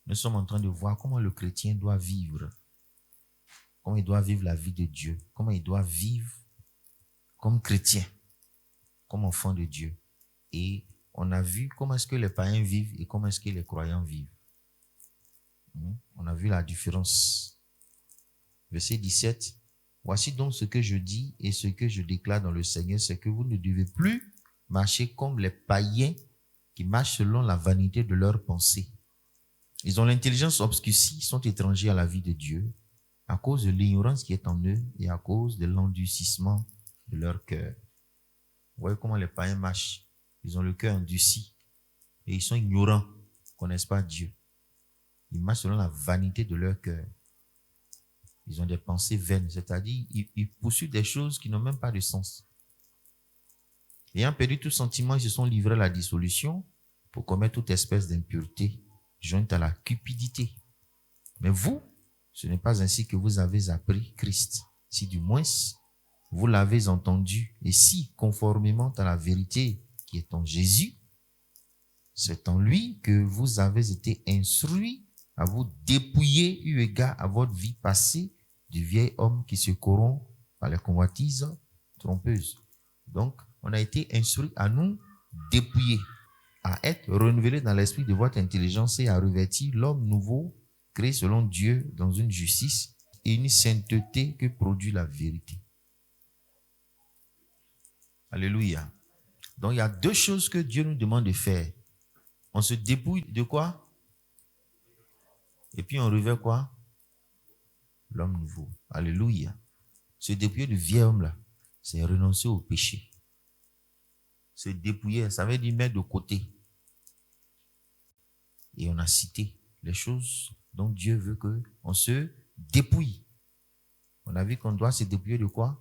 nous sommes en train de voir comment le chrétien doit vivre. Comment il doit vivre la vie de Dieu. Comment il doit vivre comme chrétien, comme enfant de Dieu. Et on a vu comment est-ce que les païens vivent et comment est-ce que les croyants vivent. On a vu la différence. Verset 17. Voici donc ce que je dis et ce que je déclare dans le Seigneur, c'est que vous ne devez plus marcher comme les païens qui marchent selon la vanité de leurs pensées. Ils ont l'intelligence obscurcie, sont étrangers à la vie de Dieu à cause de l'ignorance qui est en eux et à cause de l'endurcissement de leur cœur. Vous voyez comment les païens marchent. Ils ont le cœur endurci et ils sont ignorants, ils ne connaissent pas Dieu. Ils marchent selon la vanité de leur cœur. Ils ont des pensées vaines, c'est-à-dire ils poursuivent des choses qui n'ont même pas de sens. Ayant perdu tout sentiment, ils se sont livrés à la dissolution pour commettre toute espèce d'impureté jointe à la cupidité. Mais vous, ce n'est pas ainsi que vous avez appris Christ. Si du moins vous l'avez entendu et si conformément à la vérité qui est en Jésus, c'est en lui que vous avez été instruits à vous dépouiller eu égard à votre vie passée du vieil homme qui se corrompt par les convoitises trompeuses. Donc, on a été instruits à nous dépouiller, à être renouvelés dans l'esprit de votre intelligence et à revêtir l'homme nouveau, créé selon Dieu dans une justice et une sainteté que produit la vérité. Alléluia. Donc, il y a deux choses que Dieu nous demande de faire. On se dépouille de quoi? Et puis on revêt quoi? L'homme nouveau. Alléluia. Se dépouiller du vieil homme là, c'est renoncer au péché. Se dépouiller, ça veut dire mettre de côté. Et on a cité les choses dont Dieu veut qu'on se dépouille. On a vu qu'on doit se dépouiller de quoi?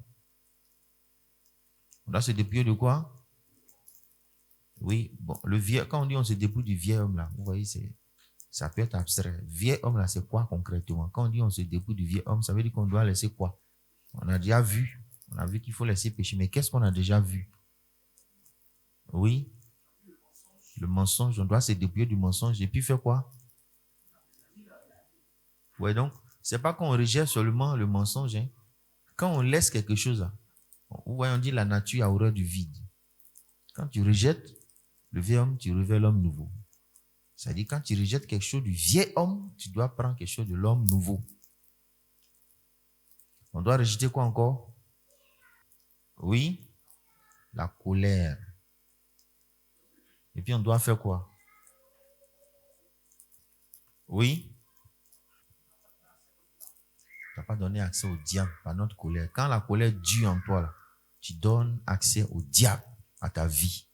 On doit se dépouiller de quoi? Oui, bon, le vieux, quand on dit on se dépouille du vieil homme là, vous voyez, ça peut être abstrait. Vieil homme là, c'est quoi concrètement? Quand on dit on se dépouille du vieil homme, ça veut dire qu'on doit laisser quoi? On a déjà vu. On a vu qu'il faut laisser pécher. Mais qu'est-ce qu'on a déjà vu? Oui. Le mensonge. On doit se dépouiller du mensonge. Et puis faire quoi? Oui, donc, c'est pas qu'on rejette seulement le mensonge. Hein. Quand on laisse quelque chose, vous voyez, on dit la nature a horreur du vide. Quand tu rejettes le vieil homme, tu révèles l'homme nouveau. C'est-à-dire, quand tu rejettes quelque chose du vieil homme, tu dois prendre quelque chose de l'homme nouveau. On doit rejeter quoi encore? Oui, la colère. Et puis on doit faire quoi? Oui. Tu n'as pas donné accès au diable par notre colère. Quand la colère dure en toi, là, tu donnes accès au diable, à ta vie.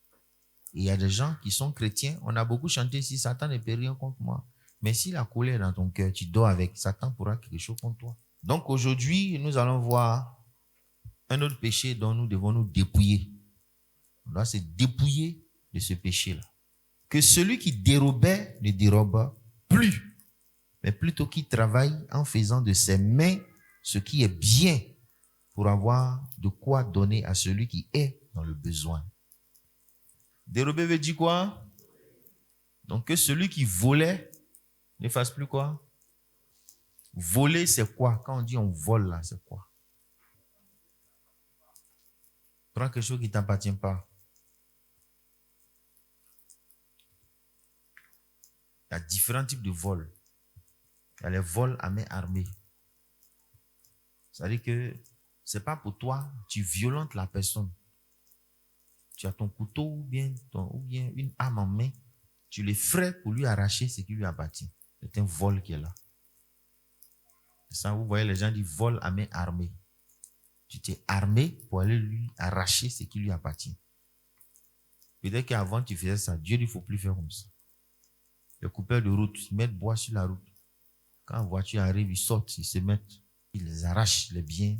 Et il y a des gens qui sont chrétiens. On a beaucoup chanté si Satan ne peut rien contre moi. Mais si la colère est dans ton cœur, tu dors avec, Satan pourra quelque chose contre toi. Donc aujourd'hui, nous allons voir un autre péché dont nous devons nous dépouiller. On doit se dépouiller de ce péché-là. Que celui qui dérobait ne dérobe plus, mais plutôt qu'il travaille en faisant de ses mains ce qui est bien pour avoir de quoi donner à celui qui est dans le besoin. Dérober veut dire quoi? Donc que celui qui volait ne fasse plus quoi? Voler, c'est quoi? Quand on dit on vole là, c'est quoi? Prends quelque chose qui ne t'appartient pas. Il y a différents types de vols. Il y a les vols à main armée. C'est-à-dire que ce n'est pas pour toi, tu violentes la personne. Tu as ton couteau ou bien une arme en main, tu les ferais pour lui arracher ce qui lui appartient. C'est un vol qui est là. C'est ça, vous voyez, les gens disent vol à main armée. Tu t'es armé pour aller lui arracher ce qui lui appartient. Peut-être qu'avant tu faisais ça, Dieu il ne faut plus faire comme ça. Les coupeurs de route, ils mettent bois sur la route. Quand la voiture arrive, ils sortent, ils se mettent, ils les arrachent les biens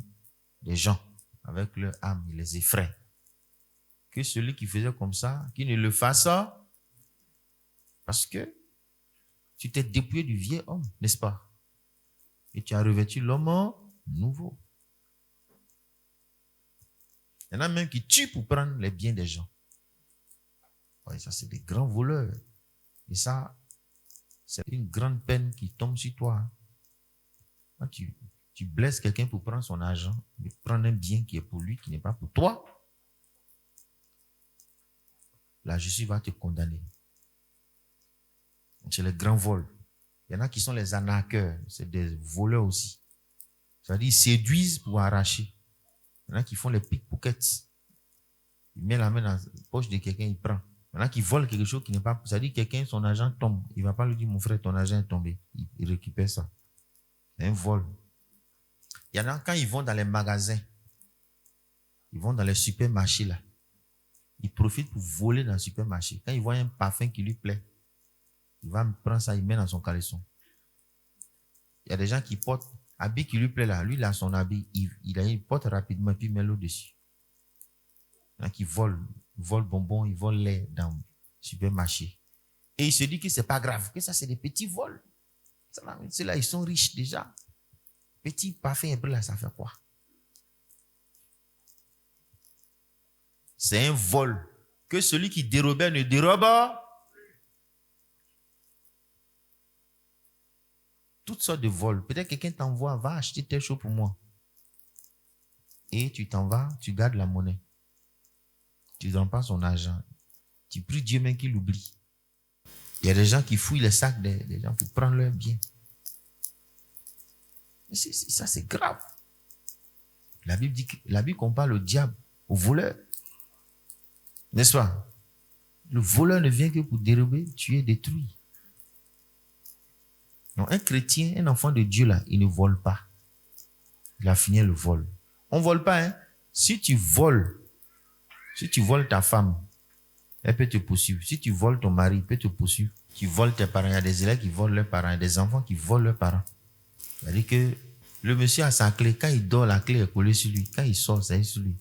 des gens avec leur âme, ils les effraient. Que celui qui faisait comme ça, qu'il ne le fasse pas, parce que tu t'es dépouillé du vieil homme, n'est-ce pas? Et tu as revêtu l'homme nouveau. Il y en a même qui tuent pour prendre les biens des gens. Ouais, ça, c'est des grands voleurs. Et ça c'est une grande peine qui tombe sur toi. Quand tu blesses quelqu'un pour prendre son argent, mais prendre un bien qui est pour lui, qui n'est pas pour toi, la justice va te condamner. C'est le grand vol. Il y en a qui sont les arnaqueurs, c'est des voleurs aussi. C'est-à-dire, ils séduisent pour arracher. Il y en a qui font les pickpockets. Il met la main dans la poche de quelqu'un, il prend. Il y en a qui volent quelque chose qui n'est pas... C'est-à-dire, quelqu'un, son argent tombe. Il ne va pas lui dire, mon frère, ton argent est tombé. Il récupère ça. C'est un vol. Il y en a quand ils vont dans les magasins, ils vont dans les supermarchés là, ils profitent pour voler dans le supermarché. Quand ils voient un parfum qui lui plaît, il va prendre ça, il met dans son caleçon. Il y a des gens qui portent habit qui lui plaît là, lui il a son habit, il porte rapidement puis il met l'eau dessus. Il y en a qui volent bonbons, ils volent lait dans le supermarché. Et il se dit que c'est pas grave, que ça c'est des petits vols. Ceux-là, ils sont riches déjà. Petit parfum, après là, ça fait quoi? C'est un vol. Que celui qui dérobait ne dérobe. Toutes sortes de vols. Peut-être quelqu'un t'envoie, va acheter telle chose pour moi. Et tu t'en vas, tu gardes la monnaie. Tu ne donnes pas son argent. Tu pries Dieu même qu'il oublie. Il y a des gens qui fouillent les sacs des gens pour prendre leur bien. Ça, c'est grave. La Bible compare le diable au voleur. N'est-ce pas? Le voleur ne vient que pour dérober, tuer, détruire. Donc, un chrétien, un enfant de Dieu, là, il ne vole pas. Il a fini le vol. On ne vole pas, hein? Si tu voles ta femme, elle peut te poursuivre. Si tu voles ton mari, il peut te poursuivre. Tu voles tes parents. Il y a des élèves qui volent leurs parents. Il y a des enfants qui volent leurs parents. C'est-à-dire que le monsieur a sa clé. Quand il dort, la clé est collée sur lui. Quand il sort, ça est sur lui.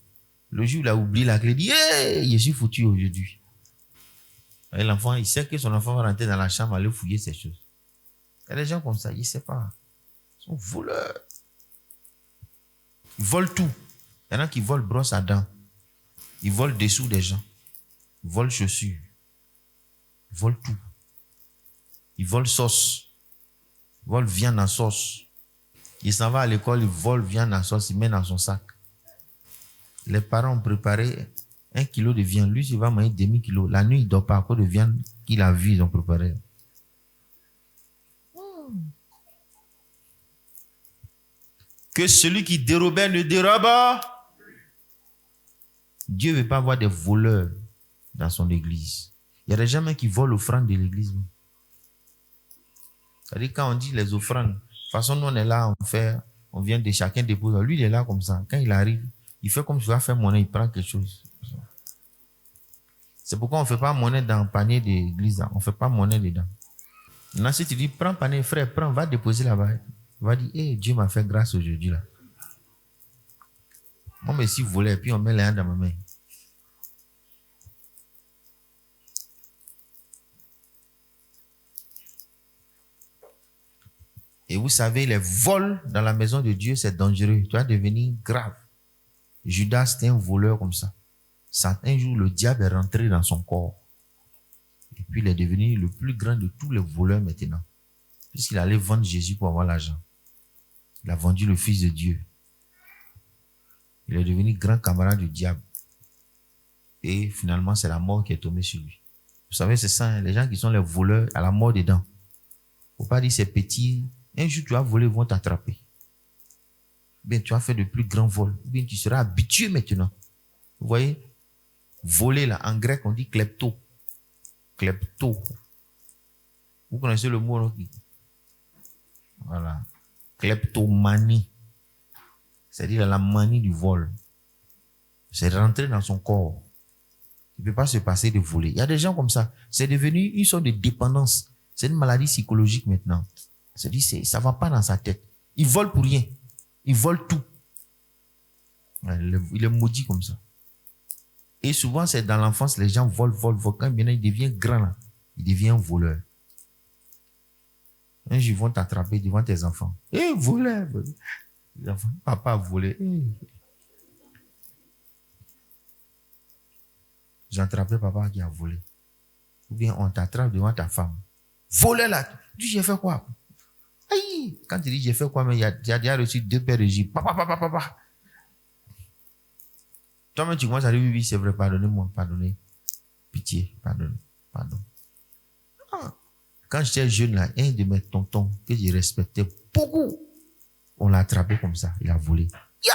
Le jour où il a oublié la clé, il dit « Hey, je suis foutu aujourd'hui ». Et l'enfant, il sait que son enfant va rentrer dans la chambre, aller fouiller ces choses. Il y a des gens comme ça, ils ne savent pas. Ils sont voleurs. Ils volent tout. Il y en a qui volent brosse à dents. Ils volent dessous des gens. Ils volent chaussures. Ils volent tout. Ils volent sauce. Ils volent viande en sauce. Il s'en va à l'école, il vole viande en sauce, il met dans son sac. Les parents ont préparé 1 kilo de viande. Lui, il va manger demi-kilo. La nuit, il ne dort pas à cause de viande qu'il a vue, ils ont préparé. Que celui qui dérobait ne dérobe. Dieu ne veut pas avoir des voleurs dans son église. Il y a des gens qui volent l'offrande de l'église. C'est-à-dire quand on dit les offrandes, de toute façon, nous on est là, on vient de chacun déposer. Lui, il est là comme ça. Quand il arrive, il fait comme si il va faire monnaie, il prend quelque chose. C'est pourquoi on ne fait pas monnaie dans le panier de l'église. On ne fait pas monnaie dedans. Maintenant, si tu dis, prends panier, frère, prends, va déposer là-bas. Il va dire, hey, Dieu m'a fait grâce aujourd'hui là. On me si volé, puis on met les hands dans ma main. Et vous savez, les vols dans la maison de Dieu, c'est dangereux. Tu vas devenir grave. Judas, c'était un voleur comme ça. Un jour, le diable est rentré dans son corps. Et puis, il est devenu le plus grand de tous les voleurs maintenant. Puisqu'il allait vendre Jésus pour avoir l'argent. Il a vendu le Fils de Dieu. Il est devenu grand camarade du diable. Et finalement, c'est la mort qui est tombée sur lui. Vous savez, c'est ça, hein, les gens qui sont les voleurs, à la mort dedans. Il ne faut pas dire c'est petit. Un jour, tu vas voler, ils vont t'attraper. Bien, tu vas faire de plus grands vols. Bien, tu seras habitué maintenant. Vous voyez, voler là, en grec, on dit klepto. Klepto. Vous connaissez le mot, non? Voilà. Kleptomanie. C'est-à-dire la manie du vol. C'est rentrer dans son corps. Il ne peut pas se passer de voler. Il y a des gens comme ça. C'est devenu une sorte de dépendance. C'est une maladie psychologique maintenant. C'est-à-dire, ça ne va pas dans sa tête. Il vole pour rien. Il vole tout. Il est maudit comme ça. Et souvent, c'est dans l'enfance, les gens volent. Quand maintenant il devient grand, là, il devient un voleur. Un jour, ils vont t'attraper devant tes enfants. Eh, voleur! Les enfants, papa a volé. J'ai attrapé papa qui a volé. Ou bien on t'attrape devant ta femme. voleur là. Tu dis, j'ai fait quoi? Aïe, quand tu dis j'ai fait quoi, mais il a déjà reçu 2 paires de gifles. Papa. Toi-même, tu commences à dire, oui, c'est vrai, pardonnez-moi, pardonnez. Pitié, pardon. Ah. Quand j'étais jeune, là, un de mes tontons que je respectais beaucoup, on l'a attrapé comme ça, il a volé. Yeah!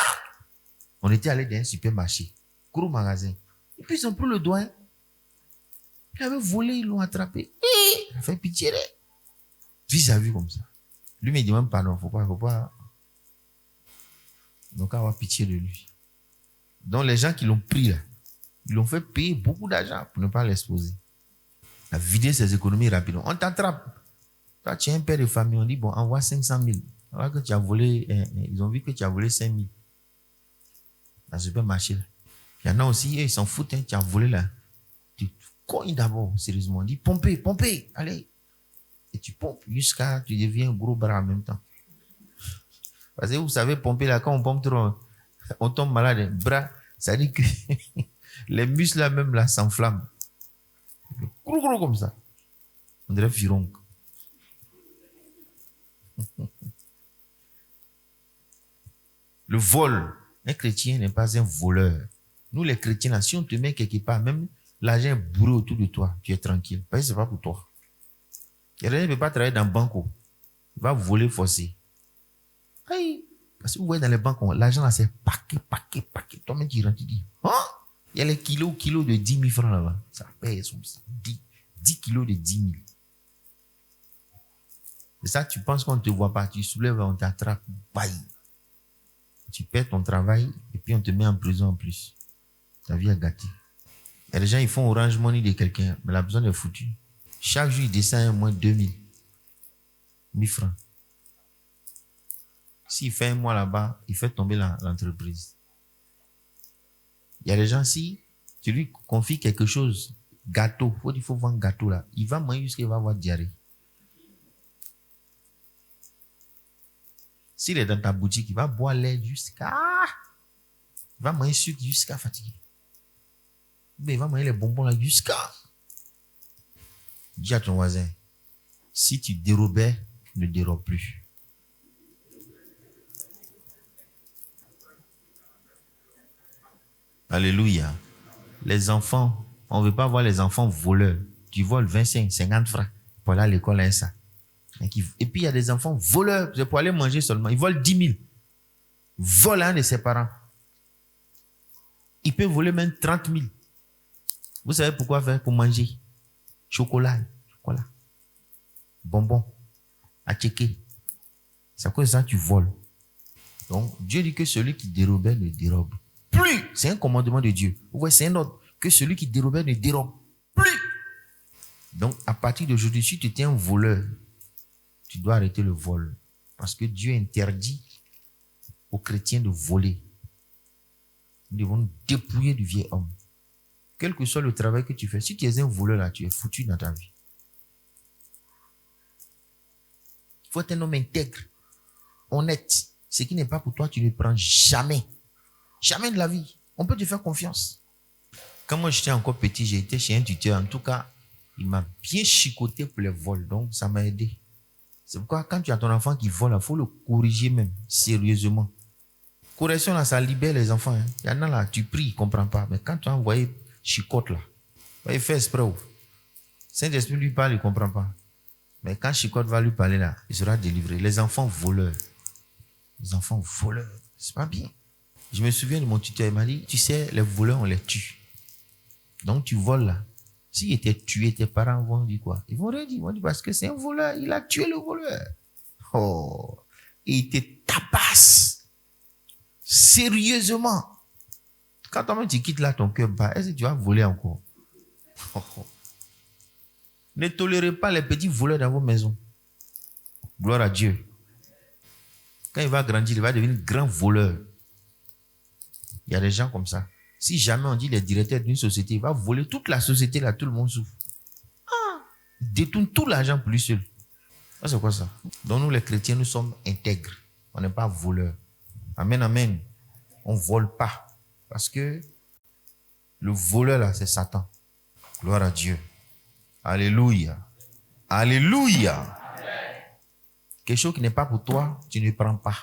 On était allé dans un supermarché, gros magasin. Et puis ils ont pris le doigt. Hein. Il avait volé, ils l'ont attrapé. Il a fait pitié. Vis-à-vis comme ça. Lui me dit même pardon, faut pas. Donc, avoir pitié de lui. Donc, les gens qui l'ont pris là, ils l'ont fait payer beaucoup d'argent pour ne pas l'exposer. Il a vidé ses économies rapidement. On t'attrape. Toi, tu es un père de famille, on dit, bon, envoie 500 000. Alors que tu as volé, ils ont vu que tu as volé 5 000. Dans le supermarché là. Il y en a aussi, ils s'en foutent, hein, tu as volé là. Tu cognes d'abord, sérieusement. On dit, pompez, allez. Et tu pompes jusqu'à tu deviens un gros bras en même temps. Parce que vous savez, pomper là, quand on pompe trop, on tombe malade. Bras, ça dit que les muscles là même là s'enflamment. Gros comme ça. On dirait Fironc. Le vol. Un chrétien n'est pas un voleur. Nous les chrétiens là, si on te met quelque part, même l'argent est bourré autour de toi, tu es tranquille. Parce que c'est pas pour toi. Quelqu'un ne peut pas travailler dans banco. Il va voler forcé. Aïe. Parce que vous voyez dans les banques, l'argent là c'est paquet. Toi-même tu rentres, tu dis, hein? Il y a les kilos de 10 000 francs là-bas. Ça pèse 10 kilos de 10 000. Et ça, tu penses qu'on ne te voit pas. Tu soulèves, on t'attrape. Bye. Tu perds ton travail et puis on te met en prison en plus. Ta vie est gâtée. Il y a des gens, ils font Orange Money de quelqu'un, mais la besoin est foutue. Chaque jour, il descend au moins 2 000 francs. S'il fait un mois là-bas, il fait tomber l'entreprise. Il y a des gens, si tu lui confies quelque chose, gâteau, il faut vendre gâteau là, il va manger jusqu'à il va avoir diarrhée. S'il est dans ta boutique, il va boire lait jusqu'à... Il va manger sucre jusqu'à fatiguer. Mais il va manger les bonbons là jusqu'à... Dis à ton voisin, si tu dérobais, ne dérobe plus. Alléluia. Les enfants, on ne veut pas voir les enfants voleurs. Tu voles 25, 50 francs pour aller à l'école à ça. Et puis il y a des enfants voleurs, c'est pour aller manger seulement. Ils volent 10 000. Ils volent un de ses parents. Ils peuvent voler même 30 000. Vous savez pourquoi faire? Pour manger. Chocolat. Bonbons. À checker. C'est à cause de ça que tu voles. Donc, Dieu dit que celui qui dérobait ne dérobe plus. C'est un commandement de Dieu. Vous voyez, c'est un ordre. Que celui qui dérobait ne dérobe plus. Donc, à partir d'aujourd'hui, si tu es un voleur, tu dois arrêter le vol. Parce que Dieu interdit aux chrétiens de voler. Nous devons nous dépouiller du vieil homme. Quel que soit le travail que tu fais, si tu es un voleur là, tu es foutu dans ta vie. Il faut être un homme intègre, honnête. Ce qui n'est pas pour toi, tu ne prends jamais. Jamais de la vie. On peut te faire confiance. Quand moi j'étais encore petit, j'ai été chez un tuteur. En tout cas, il m'a bien chicoté pour les vols. Donc, ça m'a aidé. C'est pourquoi quand tu as ton enfant qui vole, il faut le corriger même, sérieusement. Correction là, ça libère les enfants. Hein. Il y en a là, tu pries, il ne comprend pas. Mais quand tu as envoyé chicote là, il fait esprit. Saint-Esprit lui parle, il ne comprend pas. Mais quand chicote va lui parler là, il sera délivré. Les enfants voleurs. C'est pas bien. Je me souviens de mon tuteur, il m'a dit, tu sais, les voleurs, on les tue. Donc tu voles là. S'il était tué, tes parents vont dire quoi? Ils vont rien dire. Ils vont dire parce que c'est un voleur. Il a tué le voleur. Oh. Et il te tabasse. Sérieusement. Quand toi-même tu quittes là ton cœur bas, est-ce que tu vas voler encore? Oh. Ne tolérez pas les petits voleurs dans vos maisons. Gloire à Dieu. Quand il va grandir, il va devenir grand voleur. Il y a des gens comme ça. Si jamais on dit les directeurs d'une société, il va voler toute la société, là, tout le monde souffre. Il détourne tout l'argent pour lui seul. Ça, c'est quoi ça? Donc nous, les chrétiens, nous sommes intègres. On n'est pas voleurs. Amen, amen. On ne vole pas. Parce que le voleur, là, c'est Satan. Gloire à Dieu. Alléluia. Alléluia. Quelque chose qui n'est pas pour toi, tu ne prends pas.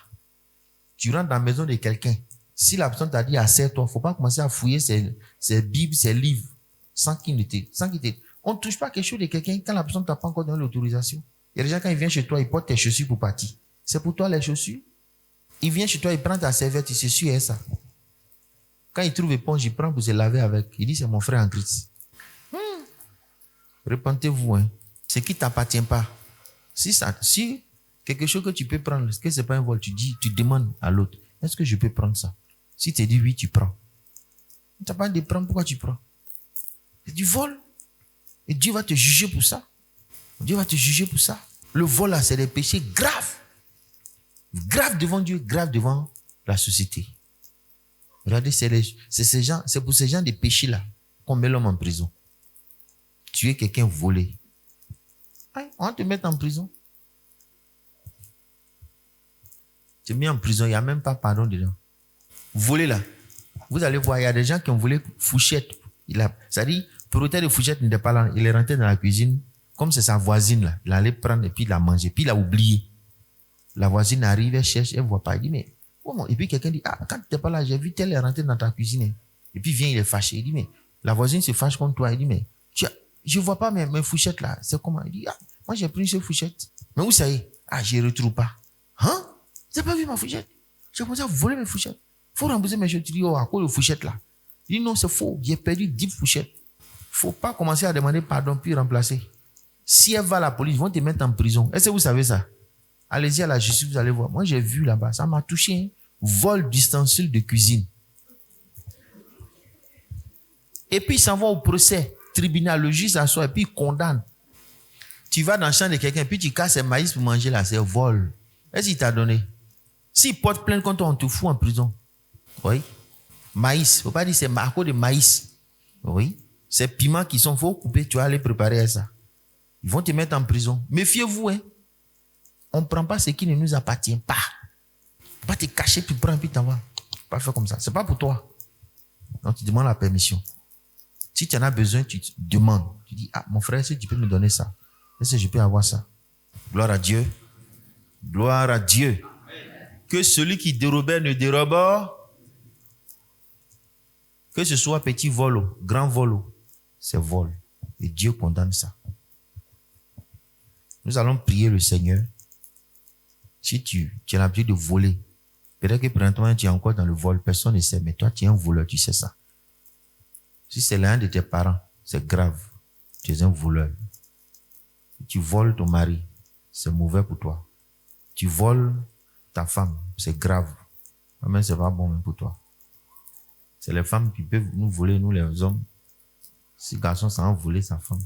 Tu rentres dans la maison de quelqu'un. Si la personne t'a dit assieds-toi, il ne faut pas commencer à fouiller ses bibles, ses livres, sans qu'il te... On ne touche pas quelque chose de quelqu'un quand la personne ne t'a pas encore donné l'autorisation. Il y a des gens, quand ils viennent chez toi, ils portent tes chaussures pour partir. C'est pour toi les chaussures. Il vient chez toi, il prend ta serviette, il s'essuie et ça. Quand il trouve éponge, il prend pour se laver avec. Il dit, c'est mon frère en Christ. Repentez-vous, hein. Ce qui ne t'appartient pas. Si quelque chose que tu peux prendre, est-ce que ce n'est pas un vol, tu demandes à l'autre, est-ce que je peux prendre ça? Si tu dis oui, tu prends. Tu n'as pas de prendre, pourquoi tu prends? C'est du vol. Et Dieu va te juger pour ça. Dieu va te juger pour ça. Le vol, là, c'est des péchés graves. Graves devant Dieu, graves devant la société. Regardez, c'est pour ces gens de péchés-là qu'on met l'homme en prison. Tuer quelqu'un, voler. On va te mettre en prison. Tu es mis en prison, il n'y a même pas pardon dedans. Voler là. Vous allez voir, il y a des gens qui ont volé fourchette. C'est-à-dire, propriétaire de fourchette n'était pas là. Il est rentré dans la cuisine. Comme c'est sa voisine là. Il allait prendre et puis il l'a mangé. Puis il a oublié. La voisine arrive, elle cherche, elle ne voit pas. Il dit, mais comment? Et puis quelqu'un dit, quand tu n'étais pas là, j'ai vu tel est rentré dans ta cuisine. Et puis vient, il est fâché. Il dit, mais la voisine se fâche contre toi. Il dit, mais je ne vois pas mes fourchettes là. C'est comment? Il dit, moi j'ai pris une seule fourchette. Mais où ça y est? Je ne retrouve pas. Hein? Tu n'as pas vu ma fourchette? J'ai commencé à voler mes fourchettes. Il faut rembourser mes choses. Tu dis, à quoi de fourchette là? Il dit, non, c'est faux. J'ai perdu 10 fourchettes. Il ne faut pas commencer à demander pardon puis remplacer. Si elle va à la police, ils vont te mettre en prison. Est-ce que vous savez ça? Allez-y à la justice, vous allez voir. Moi, j'ai vu là-bas. Ça m'a touché. Hein? Vol d'ustensiles de cuisine. Et puis, ils s'en vont au procès. Tribunal, le juge s'assoit et puis il condamne. Tu vas dans le champ de quelqu'un, puis tu casses le maïs pour manger là, c'est vol. Est-ce qu'il t'a donné? S'il porte plainte contre toi, on te fout en prison. Oui. Maïs. Il ne faut pas dire c'est à cause de maïs. Oui. Ces piments qui sont faux coupés, tu vas aller préparer ça. Ils vont te mettre en prison. Méfiez-vous, hein. On ne prend pas ce qui ne nous appartient pas. Pas te cacher, tu prends, puis t'en vas. Pas faire comme ça. Ce n'est pas pour toi. Donc, tu demandes la permission. Si tu en as besoin, tu demandes. Tu dis, mon frère, est-ce que tu peux me donner ça? Est-ce que je peux avoir ça? Gloire à Dieu. Gloire à Dieu. Que celui qui dérobait ne dérobe. Que ce soit petit vol, grand vol, c'est vol. Et Dieu condamne ça. Nous allons prier le Seigneur. Si tu as l'habitude de voler, peut-être que présentement tu es encore dans le vol, personne ne sait, mais toi tu es un voleur, tu sais ça. Si c'est l'un de tes parents, c'est grave. Tu es un voleur. Tu voles ton mari, c'est mauvais pour toi. Tu voles ta femme, c'est grave. Mais c'est pas bon même pour toi. C'est les femmes qui peuvent nous voler, nous les hommes. Si le garçon s'en voler sa femme,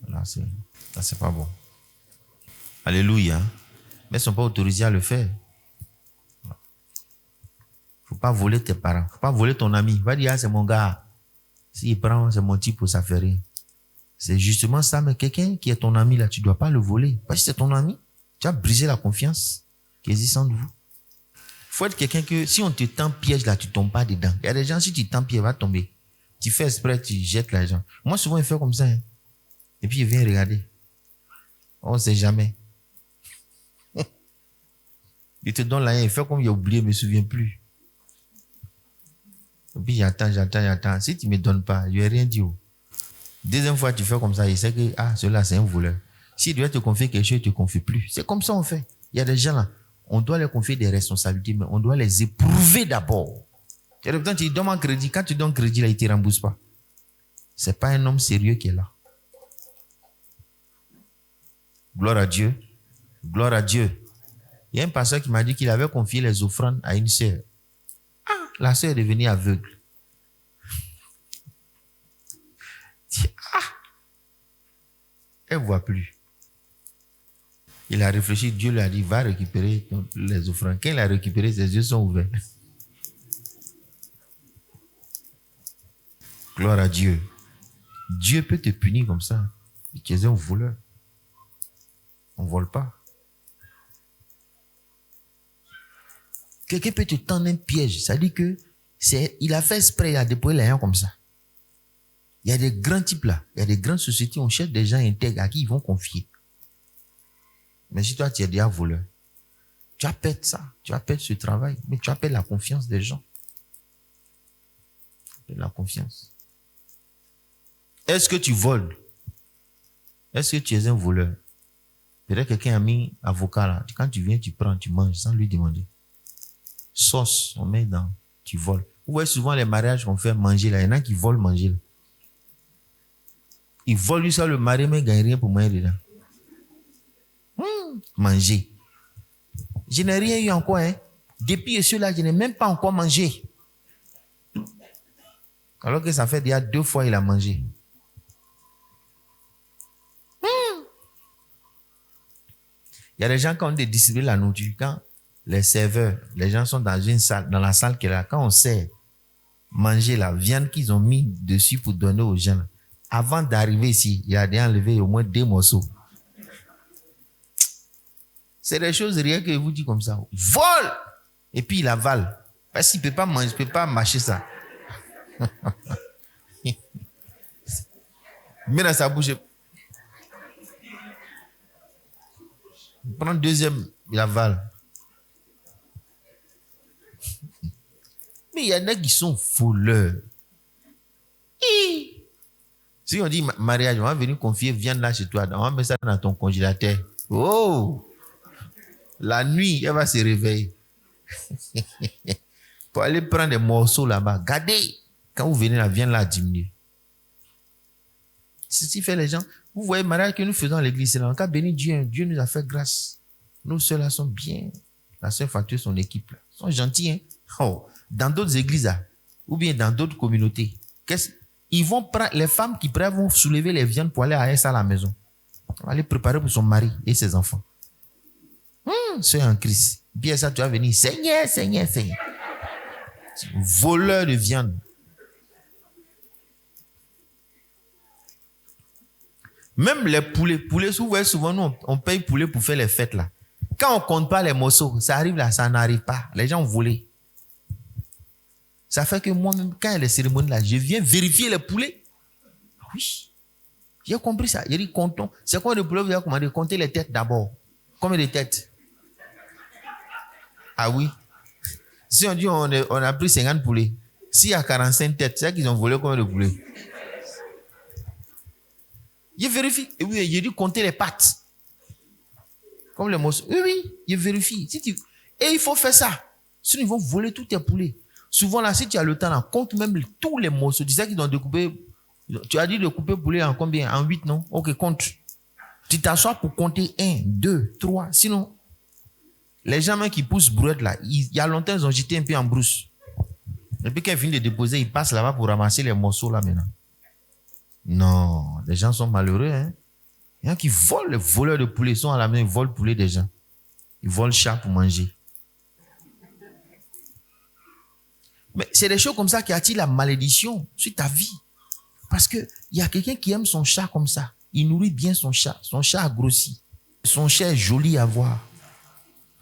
là c'est pas bon. Alléluia. Mais ils ne sont pas autorisés à le faire. Il ne faut pas voler tes parents. Il ne faut pas voler ton ami. Va dire, c'est mon gars. S'il prend, c'est mon type, ça fait rien. C'est justement ça, mais quelqu'un qui est ton ami, là, tu ne dois pas le voler. Parce que c'est ton ami. Tu as brisé la confiance qui existe entre vous. Il faut être quelqu'un que, si on te tend piège, là, tu ne tombes pas dedans. Il y a des gens, si tu tends piège, il va tomber. Tu fais exprès, tu jettes l'argent. Moi, souvent, il fait comme ça. Hein. Et puis, il vient regarder. On ne sait jamais. Il te donne l'argent, il fait comme il a oublié, il ne me souvient plus. Et puis j'attends. Si tu ne me donnes pas, je ne vais rien dire. Deuxième fois, tu fais comme ça, il sait que celui-là, c'est un voleur. S'il doit te confier quelque chose, il ne te confie plus. C'est comme ça on fait. Il y a des gens là, on doit leur confier des responsabilités, mais on doit les éprouver d'abord. Et le temps, tu lui donnes un crédit. Quand tu donnes crédit, là, il ne te rembourse pas. Ce n'est pas un homme sérieux qui est là. Gloire à Dieu. Gloire à Dieu. Il y a un pasteur qui m'a dit qu'il avait confié les offrandes à une sœur. La sœur est devenue aveugle. Elle ne voit plus. Il a réfléchi, Dieu lui a dit, va récupérer les offrandes. Quand il a récupéré, ses yeux sont ouverts. Gloire à Dieu. Dieu peut te punir comme ça. Tu es un voleur. On ne vole pas. Quelqu'un peut te tendre un piège. Ça dit que il a fait exprès, il a déployé l'argent comme ça. Il y a des grands types là. Il y a des grandes sociétés, on cherche des gens intègres à qui ils vont confier. Mais si toi, tu es déjà voleur, tu vas perdre ça. Tu vas perdre ce travail. Mais tu vas perdre la confiance des gens. La confiance. Est-ce que tu voles? Est-ce que tu es un voleur? Peut-être quelqu'un a mis avocat là. Quand tu viens, tu prends, tu manges sans lui demander. Sauce, on met dans, tu voles. Vous voyez souvent les mariages qu'on fait manger là. Il y en a qui volent manger là. Ils volent lui ça le mari, mais ils ne gagnent rien pour manger dedans. Manger. Je n'ai rien eu encore. Hein. Depuis ceux-là, je n'ai même pas encore mangé. Alors que ça fait déjà 2 fois qu'il a mangé. Il y a des gens qui ont distribué la nourriture. Quand les serveurs, les gens sont dans une salle, dans la salle qui est là, quand on sert, manger la viande qu'ils ont mis dessus pour donner aux gens, avant d'arriver ici, il a déjà enlevé au moins 2 morceaux. C'est des choses rien que vous dites comme ça. Vole! Et puis il avale. Parce qu'il ne peut pas manger, il ne peut pas mâcher ça. Il met dans sa bouche. Il prend le deuxième, il avale. Mais il y en a qui sont voleurs. Si on dit mariage, on va venir confier viande là chez toi, on va mettre ça dans ton congélateur. Oh! La nuit, elle va se réveiller. Pour aller prendre des morceaux là-bas. Gardez. Quand vous venez, la viande là diminuer. Ceci fait les gens. Vous voyez, le mariage que nous faisons à l'église, c'est dans le cas béni Dieu. Dieu nous a fait grâce. Nous, ceux-là sont bien. La sœur Fatou et son équipe, là, sont gentils. Hein? Oh, dans d'autres églises, là, ou bien dans d'autres communautés, ils vont prendre, les femmes qui prennent vont soulever les viandes pour aller à ça à la maison. On va aller préparer pour son mari et ses enfants. C'est un Christ. Bien ça, tu vas venir. Seigneur, Seigneur, Seigneur. Voleur de viande. Même les poulets, souvent, nous, on paye poulet pour faire les fêtes là. Quand on compte pas les morceaux, ça arrive là, ça n'arrive pas. Les gens ont volé. Ça fait que moi-même, quand il y a les cérémonies là, je viens vérifier les poulets. Oui. J'ai compris ça. J'ai dit, comptons. C'est quoi le poulet vous avez commandé? Comptez les têtes d'abord. Combien de têtes? Ah oui. Si on dit on a pris 50 poulets, s'il y a 45 têtes, c'est qu'ils ont volé combien de poulets? Je vérifie. Et oui, j'ai dû compter les pattes. Comme les morceaux. Oui, je vérifie. Et il faut faire ça. Sinon, ils vont voler tous tes poulets. Souvent, là, si tu as le temps, là, compte même tous les morceaux. Tu sais qu'ils ont découpé. Tu as dit de couper poulet en combien? En 8, non? Ok, compte. Tu t'assois pour compter 1, 2, 3. Sinon, les gens même qui poussent brouette, là, il y a longtemps, ils ont jeté un peu en brousse. Et puis, quand ils finissent de déposer, ils passent là-bas pour ramasser les morceaux, là, maintenant. Non, les gens sont malheureux, hein. Il y en a qui volent, les voleurs de poulet, ils sont à la main, ils volent le poulet des gens. Ils volent le chat pour manger. Mais c'est des choses comme ça qui attirent la malédiction sur ta vie. Parce qu'il y a quelqu'un qui aime son chat comme ça. Il nourrit bien son chat. Son chat a grossi. Son chat est joli à voir.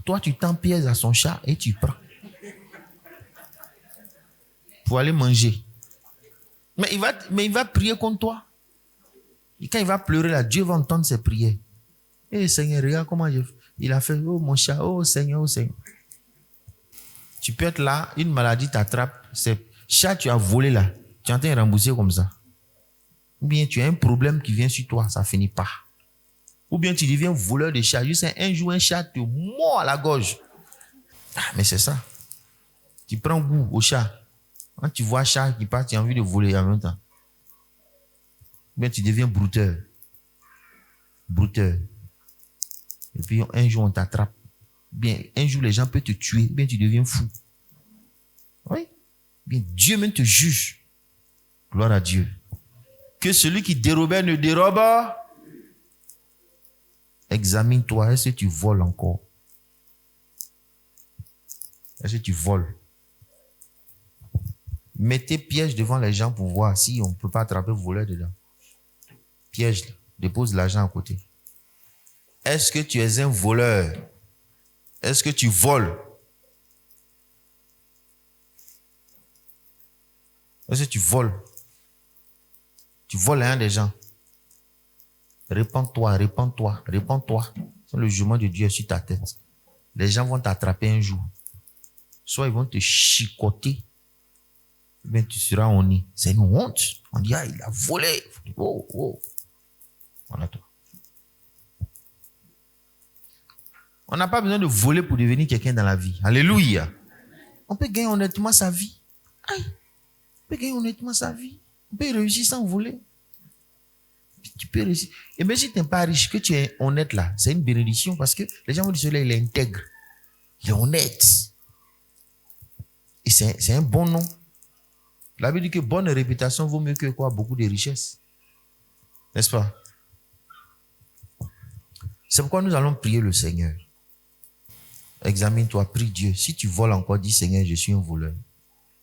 Toi, tu t'empiètes à son chat et tu prends. Pour aller manger. Mais il va prier contre toi. Et quand il va pleurer là, Dieu va entendre ses prières. Eh Seigneur, regarde comment il a fait. Oh mon chat, oh Seigneur, oh Seigneur. Tu peux être là, une maladie t'attrape. C'est chat, tu as volé là. Tu es en train de rembourser comme ça. Ou bien tu as un problème qui vient sur toi, ça finit pas. Ou bien tu deviens voleur de chat. Juste un jour, un chat te mord à la gorge. Ah, mais c'est ça. Tu prends goût au chat. Quand tu vois un chat qui part, tu as envie de voler en même temps. Ou bien tu deviens brouteur. Brouteur. Et puis un jour, on t'attrape. Bien, un jour, les gens peuvent te tuer. Bien, tu deviens fou. Oui. Bien, Dieu même te juge. Gloire à Dieu. Que celui qui dérobait ne dérobe. Examine-toi. Est-ce que tu voles encore? Est-ce que tu voles? Mettez piège devant les gens pour voir si on ne peut pas attraper le voleur dedans. Piège. Dépose l'argent à côté. Est-ce que tu es un voleur? Est-ce que tu voles? Est-ce que tu voles? Tu voles l'argent des gens. Répands-toi, répands-toi, répands-toi. Le jugement de Dieu est sur ta tête. Les gens vont t'attraper un jour. Soit ils vont te chicoter, ou bien tu seras honni. C'est une honte. On dit, ah, il a volé. Oh, oh. Voilà toi. On n'a pas besoin de voler pour devenir quelqu'un dans la vie. Alléluia. On peut gagner honnêtement sa vie. Aïe. On peut gagner honnêtement sa vie. On peut réussir sans voler. Tu peux réussir. Et même si tu n'es pas riche, que tu es honnête là, c'est une bénédiction parce que les gens vont dire celui-là, il est intègre. Il est honnête. Et c'est un bon nom. La Bible dit que bonne réputation vaut mieux que quoi? Beaucoup de richesses. N'est-ce pas? C'est pourquoi nous allons prier le Seigneur. Examine-toi, prie Dieu. Si tu voles encore, dis Seigneur, je suis un voleur.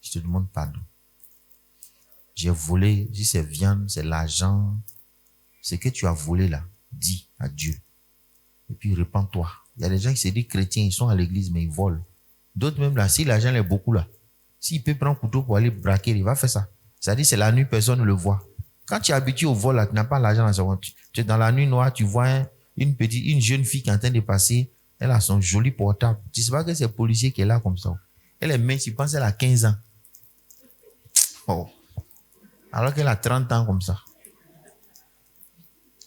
Je te demande pardon. J'ai volé, si c'est viande, c'est l'argent, ce que tu as volé là, dis à Dieu. Et puis répands-toi. Il y a des gens qui se disent chrétiens, ils sont à l'église, mais ils volent. D'autres même là, si l'argent est beaucoup là, s'il peut prendre un couteau pour aller braquer, il va faire ça. C'est-à-dire c'est la nuit, personne ne le voit. Quand tu es habitué au vol là, tu n'as pas l'argent dans sa voiture. Tu es dans la nuit noire, tu vois une jeune fille qui est en train de passer, elle a son joli portable. Tu ne sais pas que c'est le policier qui est là comme ça. Elle est mince, tu penses qu'elle a 15 ans. Oh. Alors qu'elle a 30 ans comme ça.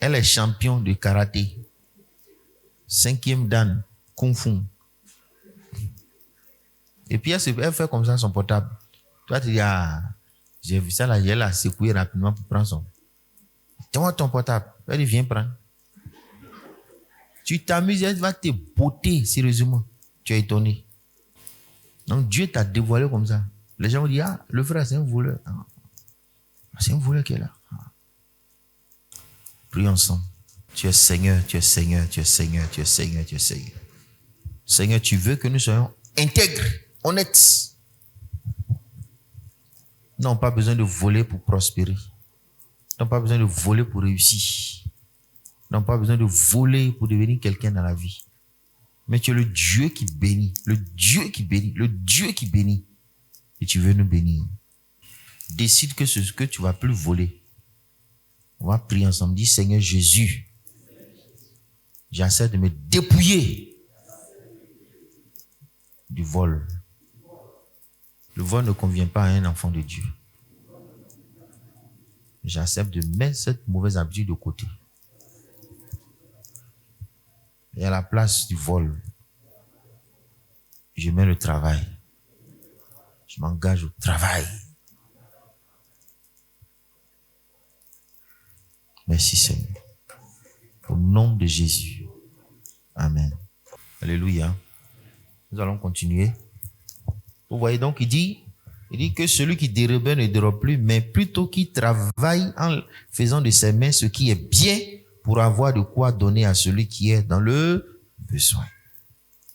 Elle est champion de karaté. 5e dan, kung fu. Et puis elle fait comme ça son portable. Toi tu dis, ah, j'ai vu ça là, elle a secoué rapidement pour prendre son. Tiens-moi ton portable. Elle dit, viens prendre. Tu t'amuses, elle va te botter sérieusement. Tu es étonné. Donc Dieu t'a dévoilé comme ça. Les gens vont dire, ah, le frère c'est un voleur. Ah, c'est un voleur qui est là. Ah. Prions ensemble. Tu es Seigneur, tu es Seigneur, tu es Seigneur, tu es Seigneur, tu es Seigneur. Seigneur, tu veux que nous soyons intègres, honnêtes. Nous n'avons pas besoin de voler pour prospérer. Nous n'avons pas besoin de voler pour réussir. Nous n'avons pas besoin de voler pour devenir quelqu'un dans la vie. Mais tu es le Dieu qui bénit, le Dieu qui bénit, le Dieu qui bénit. Et tu veux nous bénir. Décide que tu ne vas plus voler. On va prier ensemble. Dis, Seigneur Jésus, j'essaie de me dépouiller du vol. Le vol ne convient pas à un enfant de Dieu. J'accepte de mettre cette mauvaise habitude de côté. Et à la place du vol, je mets le travail. Je m'engage au travail. Merci Seigneur. Au nom de Jésus. Amen. Alléluia. Nous allons continuer. Vous voyez donc, il dit que celui qui dérobe ne dérobe plus, mais plutôt qui travaille en faisant de ses mains ce qui est bien pour avoir de quoi donner à celui qui est dans le besoin.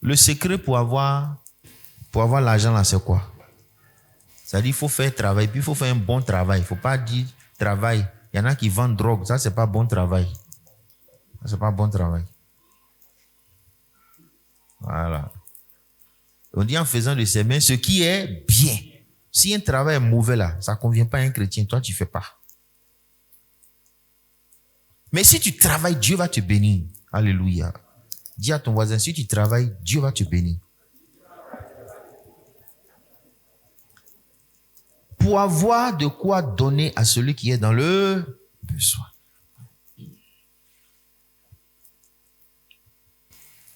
Le secret pour avoir l'argent là, c'est quoi? C'est-à-dire qu'il faut faire travail, puis il faut faire un bon travail. Il ne faut pas dire travail. Il y en a qui vendent drogue, ça c'est pas bon travail. Ça c'est pas bon travail. Voilà. On dit en faisant de ses mains ce qui est bien. Si un travail est mauvais là, ça ne convient pas à un chrétien, toi tu ne fais pas. Mais si tu travailles, Dieu va te bénir. Alléluia. Dis à ton voisin, si tu travailles, Dieu va te bénir. Pour avoir de quoi donner à celui qui est dans le besoin.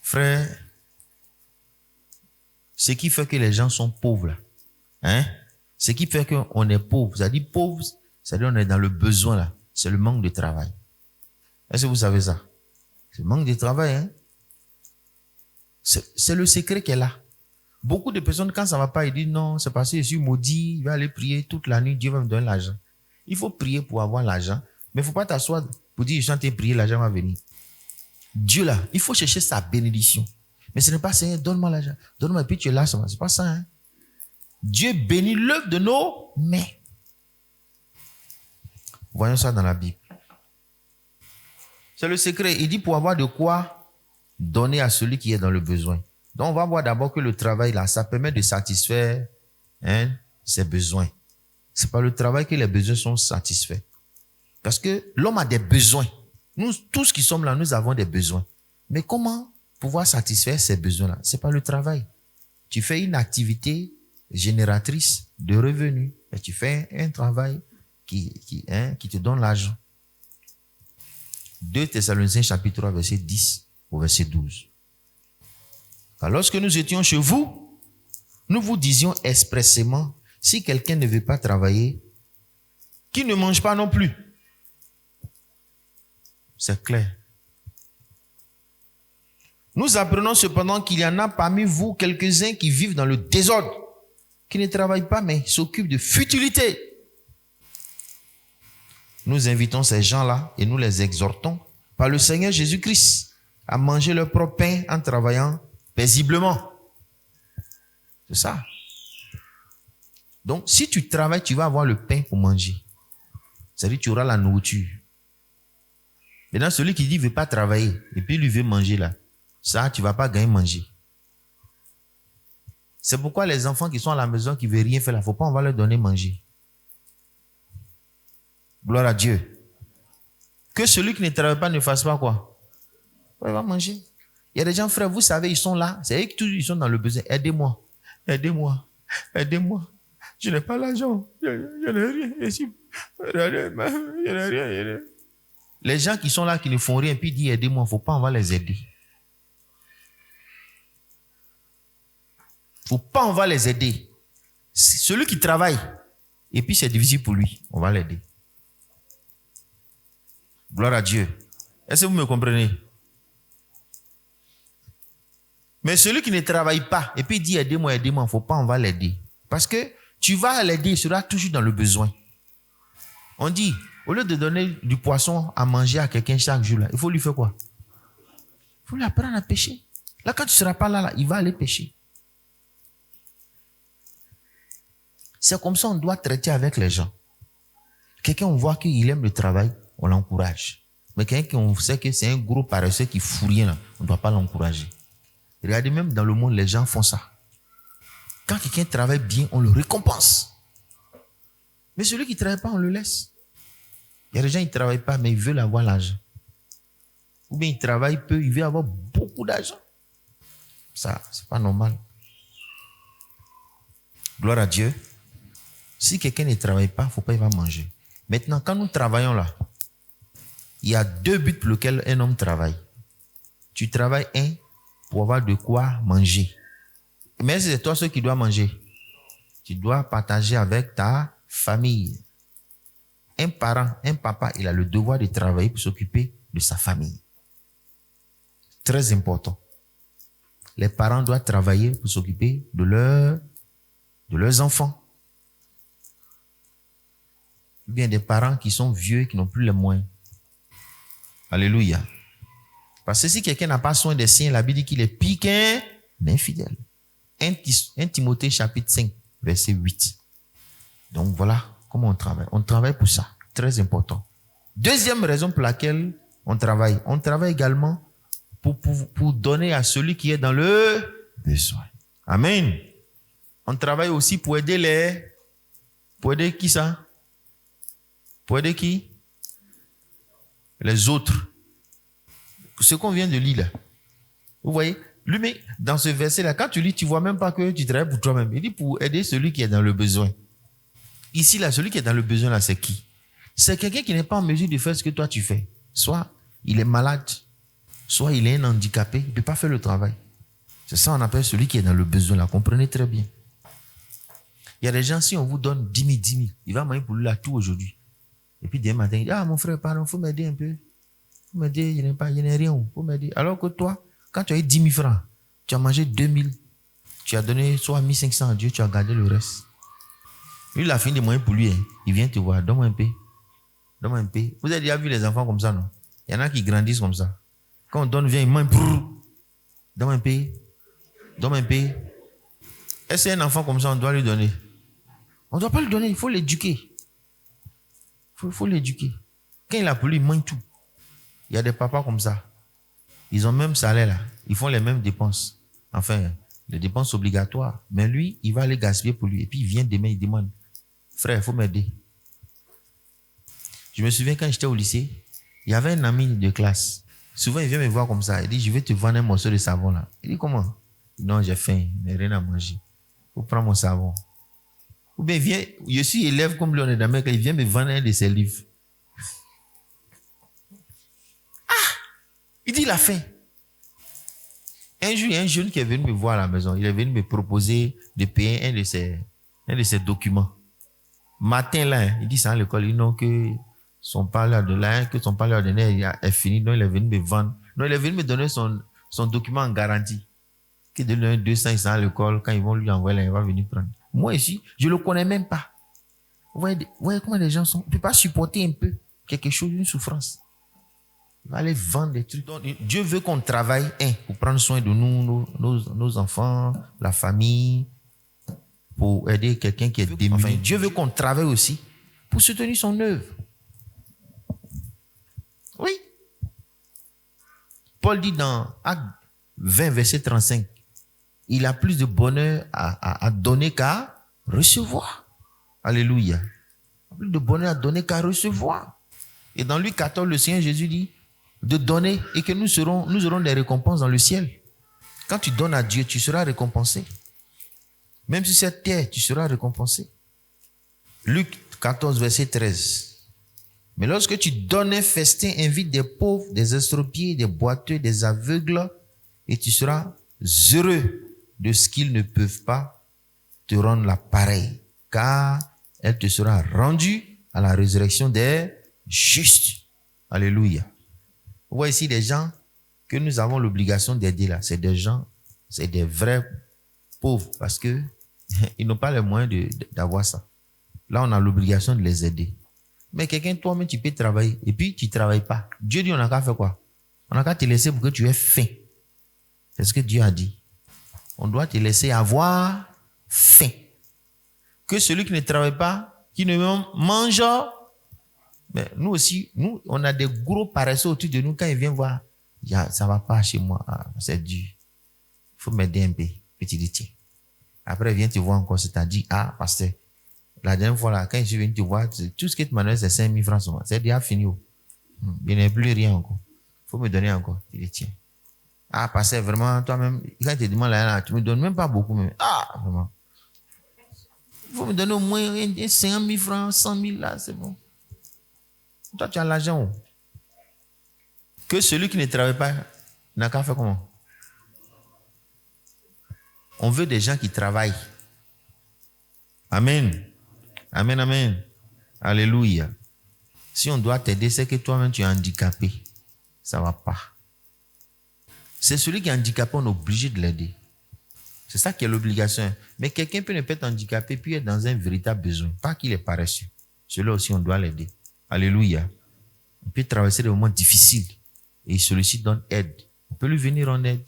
Frère, ce qui fait que les gens sont pauvres, là, hein? Ce qui fait qu'on est pauvre, c'est-à-dire pauvre, c'est-à-dire on est dans le besoin, là. C'est le manque de travail. Est-ce que vous savez ça? C'est le manque de travail, hein? C'est le secret qui est là. Beaucoup de personnes, quand ça ne va pas, ils disent non, c'est parce que je suis maudit, je vais aller prier toute la nuit, Dieu va me donner l'argent. Il faut prier pour avoir l'argent, mais il ne faut pas t'asseoir pour dire je suis en train de prier, l'argent va venir. Dieu là, il faut chercher sa bénédiction. Mais ce n'est pas Seigneur, donne-moi l'argent, donne-moi, et puis tu es là, ce n'est pas ça. Hein? Dieu bénit l'œuvre de nos mains. Voyons ça dans la Bible. C'est le secret. Il dit pour avoir de quoi donner à celui qui est dans le besoin. Donc, on va voir d'abord que le travail, là, ça permet de satisfaire ses besoins. C'est par le travail que les besoins sont satisfaits. Parce que l'homme a des besoins. Nous, tous qui sommes là, nous avons des besoins. Mais comment pouvoir satisfaire ces besoins-là? C'est par le travail. Tu fais une activité génératrice de revenus. Et tu fais un travail qui te donne l'argent. 2 Thessaloniciens chapitre 3, verset 10 au verset 12. Alors, lorsque nous étions chez vous, nous vous disions expressément, si quelqu'un ne veut pas travailler, qu'il ne mange pas non plus. C'est clair. Nous apprenons cependant qu'il y en a parmi vous quelques-uns qui vivent dans le désordre, qui ne travaillent pas mais s'occupent de futilités. Nous invitons ces gens-là et nous les exhortons par le Seigneur Jésus-Christ à manger leur propre pain en travaillant paisiblement. C'est ça. Donc, si tu travailles, tu vas avoir le pain pour manger. C'est-à-dire que tu auras la nourriture. Maintenant, celui qui dit ne veut pas travailler et puis lui veut manger là, ça, tu ne vas pas gagner manger. C'est pourquoi les enfants qui sont à la maison, qui ne veulent rien faire là, il ne faut pas, on va leur donner manger. Gloire à Dieu. Que celui qui ne travaille pas ne fasse pas quoi? Il va manger. Il y a des gens, frères, vous savez, ils sont là. C'est eux qui sont dans le besoin. Aidez-moi. Aidez-moi. Aidez-moi. Je n'ai pas l'argent. Je n'ai rien. Je n'ai rien. Les gens qui sont là, qui ne font rien, puis disent aidez-moi, il ne faut pas, on va les aider. Il ne faut pas, on va les aider. Celui qui travaille, et puis c'est difficile pour lui, on va l'aider. Gloire à Dieu. Est-ce que vous me comprenez? Mais celui qui ne travaille pas, et puis dit aidez-moi, aidez-moi, il ne faut pas, on va l'aider. Parce que tu vas l'aider, il sera toujours dans le besoin. On dit, au lieu de donner du poisson à manger à quelqu'un chaque jour, là, il faut lui faire quoi? Il faut lui apprendre à pêcher. Là, quand tu ne seras pas là, il va aller pêcher. C'est comme ça qu'on doit traiter avec les gens. Quelqu'un, on voit qu'il aime le travail, on l'encourage. Mais quelqu'un, on sait que c'est un gros paresseux qui fout rien, là, on ne doit pas l'encourager. Regardez, même dans le monde, les gens font ça. Quand quelqu'un travaille bien, on le récompense. Mais celui qui ne travaille pas, on le laisse. Il y a des gens qui ne travaillent pas, mais ils veulent avoir l'argent. Ou bien ils travaillent peu, ils veulent avoir beaucoup d'argent. Ça, c'est pas normal. Gloire à Dieu. Si quelqu'un ne travaille pas, il ne faut pas qu'il va manger. Maintenant, quand nous travaillons là, il y a 2 buts pour lesquels un homme travaille. Tu travailles, pour avoir de quoi manger. Mais c'est toi ceux qui dois manger. Tu dois partager avec ta famille. Un parent, un papa, il a le devoir de travailler pour s'occuper de sa famille. Très important. Les parents doivent travailler pour s'occuper de leurs enfants. Ou bien des parents qui sont vieux et qui n'ont plus les moyens. Alléluia. Parce que si quelqu'un n'a pas soin des siens, la Bible dit qu'il est pire qu'un infidèle. 1 Timothée chapitre 5, verset 8. Donc voilà comment on travaille. On travaille pour ça. Très important. Deuxième raison pour laquelle on travaille. On travaille également pour donner à celui qui est dans le besoin. Amen. On travaille aussi pour aider Pour aider qui ça? Pour aider qui? Les autres. Ce qu'on vient de lire là. Vous voyez? Lui, mais dans ce verset-là, quand tu lis, tu ne vois même pas que tu travailles pour toi-même. Il dit pour aider celui qui est dans le besoin. Ici, là, celui qui est dans le besoin, là, c'est qui? C'est quelqu'un qui n'est pas en mesure de faire ce que toi tu fais. Soit il est malade, soit il est un handicapé, il ne peut pas faire le travail. C'est ça qu'on appelle celui qui est dans le besoin, là. Comprenez très bien. Il y a des gens, si on vous donne 10 000, il va manger pour lui là tout aujourd'hui. Et puis demain matin, il dit, ah mon frère, pardon, il faut m'aider un peu. Il faut m'aider, je n'ai rien, il faut m'aider. Alors que toi, quand tu as eu 10 000 francs, tu as mangé 2 000, tu as donné soit 1 500 à Dieu, tu as gardé le reste. Lui, il a fini de manger pour lui, hein. Il vient te voir, donne-moi un peu. Donne-moi un peu. Vous avez déjà vu les enfants comme ça, non? Il y en a qui grandissent comme ça. Quand on donne, vient, il mange, donne-moi un peu. Donne-moi un peu. Est-ce que c'est un enfant comme ça, on doit lui donner? On ne doit pas lui donner, il faut l'éduquer. Il faut l'éduquer. Quand il a pour lui, il mange tout. Il y a des papas comme ça. Ils ont le même salaire là. Ils font les mêmes dépenses. Enfin, les dépenses obligatoires. Mais lui, il va aller gaspiller pour lui. Et puis il vient demain, il demande, frère, il faut m'aider. Je me souviens quand j'étais au lycée, il y avait un ami de classe. Souvent, il vient me voir comme ça. Il dit, je vais te vendre un morceau de savon là. Il dit, comment? Non, j'ai faim, je n'ai rien à manger. Il faut prendre mon savon. Ou bien, viens, je suis élève comme Léon Damek, il vient me vendre un de ses livres. Il dit, il a faim. Un jour, il y a un jeune qui est venu me voir à la maison. Il est venu me proposer de payer un de ses documents. Matin là, il dit ça à l'école, il dit non, que son parleur de là, que son parleur de là est fini, donc il est venu me vendre. Non, il est venu me donner son document en garantie. Qu'il donne 200 à l'école, quand ils vont lui envoyer là, il va venir prendre. Moi ici, je ne le connais même pas. Vous voyez comment les gens sont. On ne peut pas supporter un peu quelque chose, une souffrance. Il va aller vendre des trucs. Donc, Dieu veut qu'on travaille pour prendre soin de nous, nos enfants, la famille, pour aider quelqu'un qui est démuni. Enfin, Dieu veut qu'on travaille aussi pour soutenir son œuvre. Oui. Paul dit dans Actes 20, verset 35, il a plus de bonheur à donner qu'à recevoir. Alléluia. Plus de bonheur à donner qu'à recevoir. Et dans Luc 14, le Seigneur Jésus dit de donner et que nous aurons des récompenses dans le ciel. Quand tu donnes à Dieu, tu seras récompensé. Même si c'est terre, tu seras récompensé. Luc 14, verset 13. Mais lorsque tu donnes un festin, invite des pauvres, des estropiés, des boiteux, des aveugles, et tu seras heureux de ce qu'ils ne peuvent pas te rendre la pareille, car elle te sera rendue à la résurrection des justes. Alléluia. Vous voyez ici des gens que nous avons l'obligation d'aider là. C'est des gens, c'est des vrais pauvres parce que ils n'ont pas les moyens d'avoir ça. Là, on a l'obligation de les aider. Mais quelqu'un, toi-même, tu peux travailler et puis tu ne travailles pas. Dieu dit, on n'a qu'à faire quoi? On n'a qu'à te laisser pour que tu aies faim. C'est ce que Dieu a dit. On doit te laisser avoir faim. Que celui qui ne travaille pas, qui ne mange. Mais nous aussi, on a des gros paresseux autour de nous. Quand ils viennent voir, ça ne va pas chez moi. C'est dur. Il faut m'aider un peu. Petit dit, tiens. Après, il vient te voir encore. C'est-à-dire, pasteur, la dernière fois, là, quand je suis venu te voir, tout ce que tu m'as donné, c'est 5 000 francs. C'est déjà fini. Il n'y a plus rien encore. Il faut me donner encore. Il dit, tiens. Pasteur, vraiment, toi-même, quand tu te demandes là, tu ne me donnes même pas beaucoup. Mais, vraiment. Il faut me donner au moins 50 000 francs, 100 000 là, c'est bon. Toi, tu as l'argent. Que celui qui ne travaille pas n'a qu'à faire comment? On veut des gens qui travaillent. Amen. Amen, amen. Alléluia. Si on doit t'aider, c'est que toi-même tu es handicapé. Ça ne va pas. C'est celui qui est handicapé, on est obligé de l'aider. C'est ça qui est l'obligation. Mais quelqu'un peut ne pas être handicapé puis être dans un véritable besoin. Pas qu'il est paresseux. Celui-là aussi, on doit l'aider. Alléluia. On peut traverser des moments difficiles et celui-ci donne aide. On peut lui venir en aide.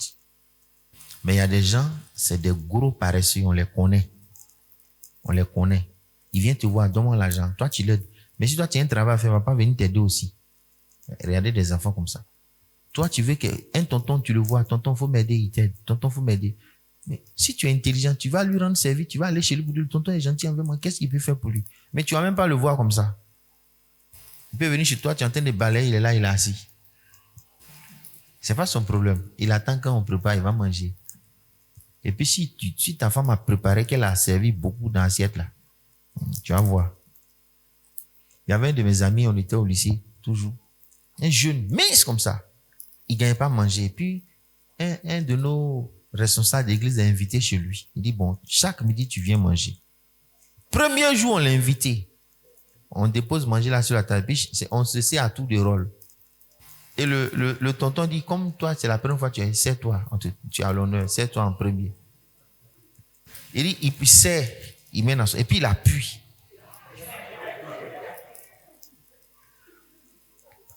Mais il y a des gens, c'est des gros paresseux, on les connaît. On les connaît. Il vient te voir, donne-moi l'argent. Toi, tu l'aides. Mais si toi, tu as un travail à faire, il ne va pas venir t'aider aussi. Regardez des enfants comme ça. Toi, tu veux qu'un tonton, tu le vois, tonton, il faut m'aider, il t'aide. Tonton, il faut m'aider. Mais si tu es intelligent, tu vas lui rendre service, tu vas aller chez lui pour dire, tonton est gentil envers moi, qu'est-ce qu'il peut faire pour lui? Mais tu ne vas même pas le voir comme ça. Il peut venir chez toi, tu es en train de balayer, il est là, il est assis. Ce n'est pas son problème. Il attend quand on prépare, il va manger. Et puis si ta femme a préparé, qu'elle a servi beaucoup dans l'assiette là, tu vas voir. Il y avait un de mes amis, on était au lycée, toujours. Un jeune, mince comme ça. Il ne gagnait pas à manger. Et puis, un de nos responsables d'église l'a invité chez lui. Il dit, bon, chaque midi, tu viens manger. Premier jour, on l'a invité. On dépose manger là sur la table. Puis, on se sait à tout de rôle. Et le tonton dit, comme toi, c'est la première fois que tu es, c'est-toi. Tu as l'honneur, c'est-toi en premier. Il dit, il sert, il met dans son... Et puis, il appuie.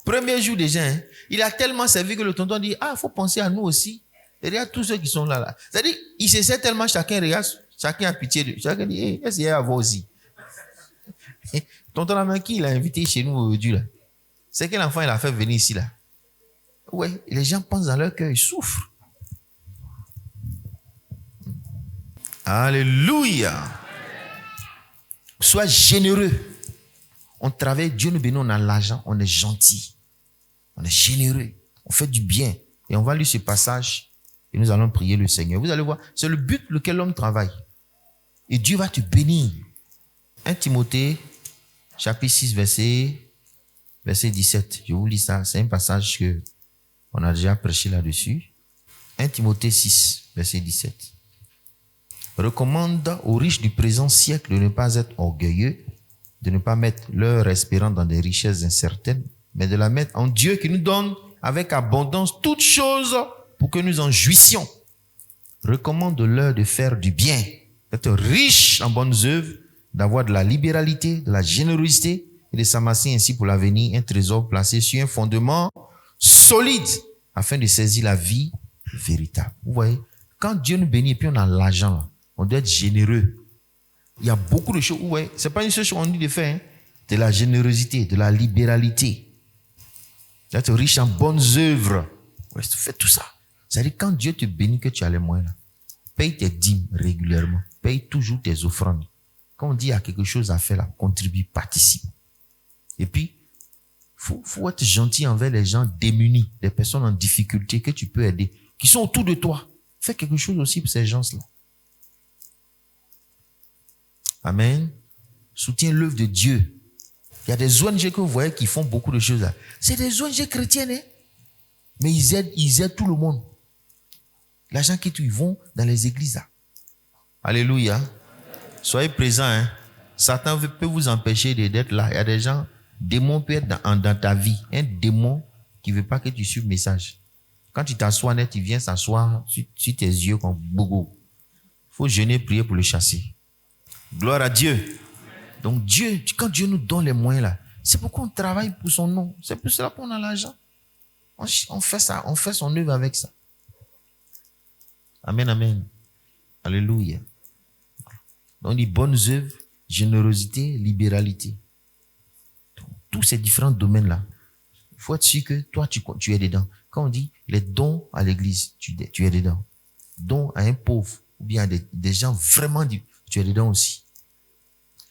Premier jour déjà, il a tellement servi que le tonton dit, il faut penser à nous aussi. Et regarde tous ceux qui sont là. C'est-à-dire, il se sert tellement, chacun regarde, chacun a pitié de chacun dit, essayez à voir aussi. Tonton la qui il a invité chez nous aujourd'hui là. C'est quel enfant il a fait venir ici là. Ouais, les gens pensent dans leur cœur, ils souffrent. Alléluia. Sois généreux. On travaille, Dieu nous bénit, on a l'argent, on est gentil, on est généreux, on fait du bien. Et on va lire ce passage et nous allons prier le Seigneur. Vous allez voir, c'est le but pour lequel l'homme travaille. Et Dieu va te bénir. 1 Timothée, chapitre 6, verset 17. Je vous lis ça. C'est un passage que on a déjà prêché là-dessus. 1 Timothée 6, verset 17. Recommande aux riches du présent siècle de ne pas être orgueilleux, de ne pas mettre leur espérance dans des richesses incertaines, mais de la mettre en Dieu qui nous donne avec abondance toutes choses pour que nous en jouissions. Recommande-leur de faire du bien, d'être riche en bonnes œuvres, d'avoir de la libéralité, de la générosité et de s'amasser ainsi pour l'avenir un trésor placé sur un fondement solide afin de saisir la vie véritable. Vous voyez, quand Dieu nous bénit et puis on a l'argent, là, on doit être généreux. Il y a beaucoup de choses. Vous voyez, c'est pas une seule chose qu'on dit de faire, hein? De la générosité, de la libéralité, d'être riche en bonnes œuvres. Ouais, fais tout ça. C'est-à-dire quand Dieu te bénit que tu as les moyens, là, paye tes dîmes régulièrement, paye toujours tes offrandes. Quand on dit il y a quelque chose à faire là, contribue, participe. Et puis, faut être gentil envers les gens démunis, les personnes en difficulté que tu peux aider, qui sont autour de toi. Fais quelque chose aussi pour ces gens-là. Amen. Soutiens l'œuvre de Dieu. Il y a des ONG que vous voyez qui font beaucoup de choses là. C'est des ONG chrétiennes, hein? Mais ils aident tout le monde. L'argent qu'ils vont dans les églises là. Alléluia. Soyez présents, hein? Satan peut vous empêcher d'être là. Il y a des gens, démon peut être dans ta vie. Un démon qui ne veut pas que tu suives le message. Quand tu t'assois net, il vient s'asseoir sur tes yeux comme bogo. Il faut jeûner, prier pour le chasser. Gloire à Dieu. Donc Dieu, quand Dieu nous donne les moyens là, c'est pourquoi on travaille pour son nom. C'est pour cela qu'on a l'argent. On fait ça, on fait son œuvre avec ça. Amen, amen. Alléluia. Donc, les bonnes œuvres, générosité, libéralité. Donc, tous ces différents domaines-là, il faut être sûr que toi, tu es dedans. Quand on dit les dons à l'église, tu es dedans. Dons à un pauvre, ou bien à des gens vraiment, tu es dedans aussi.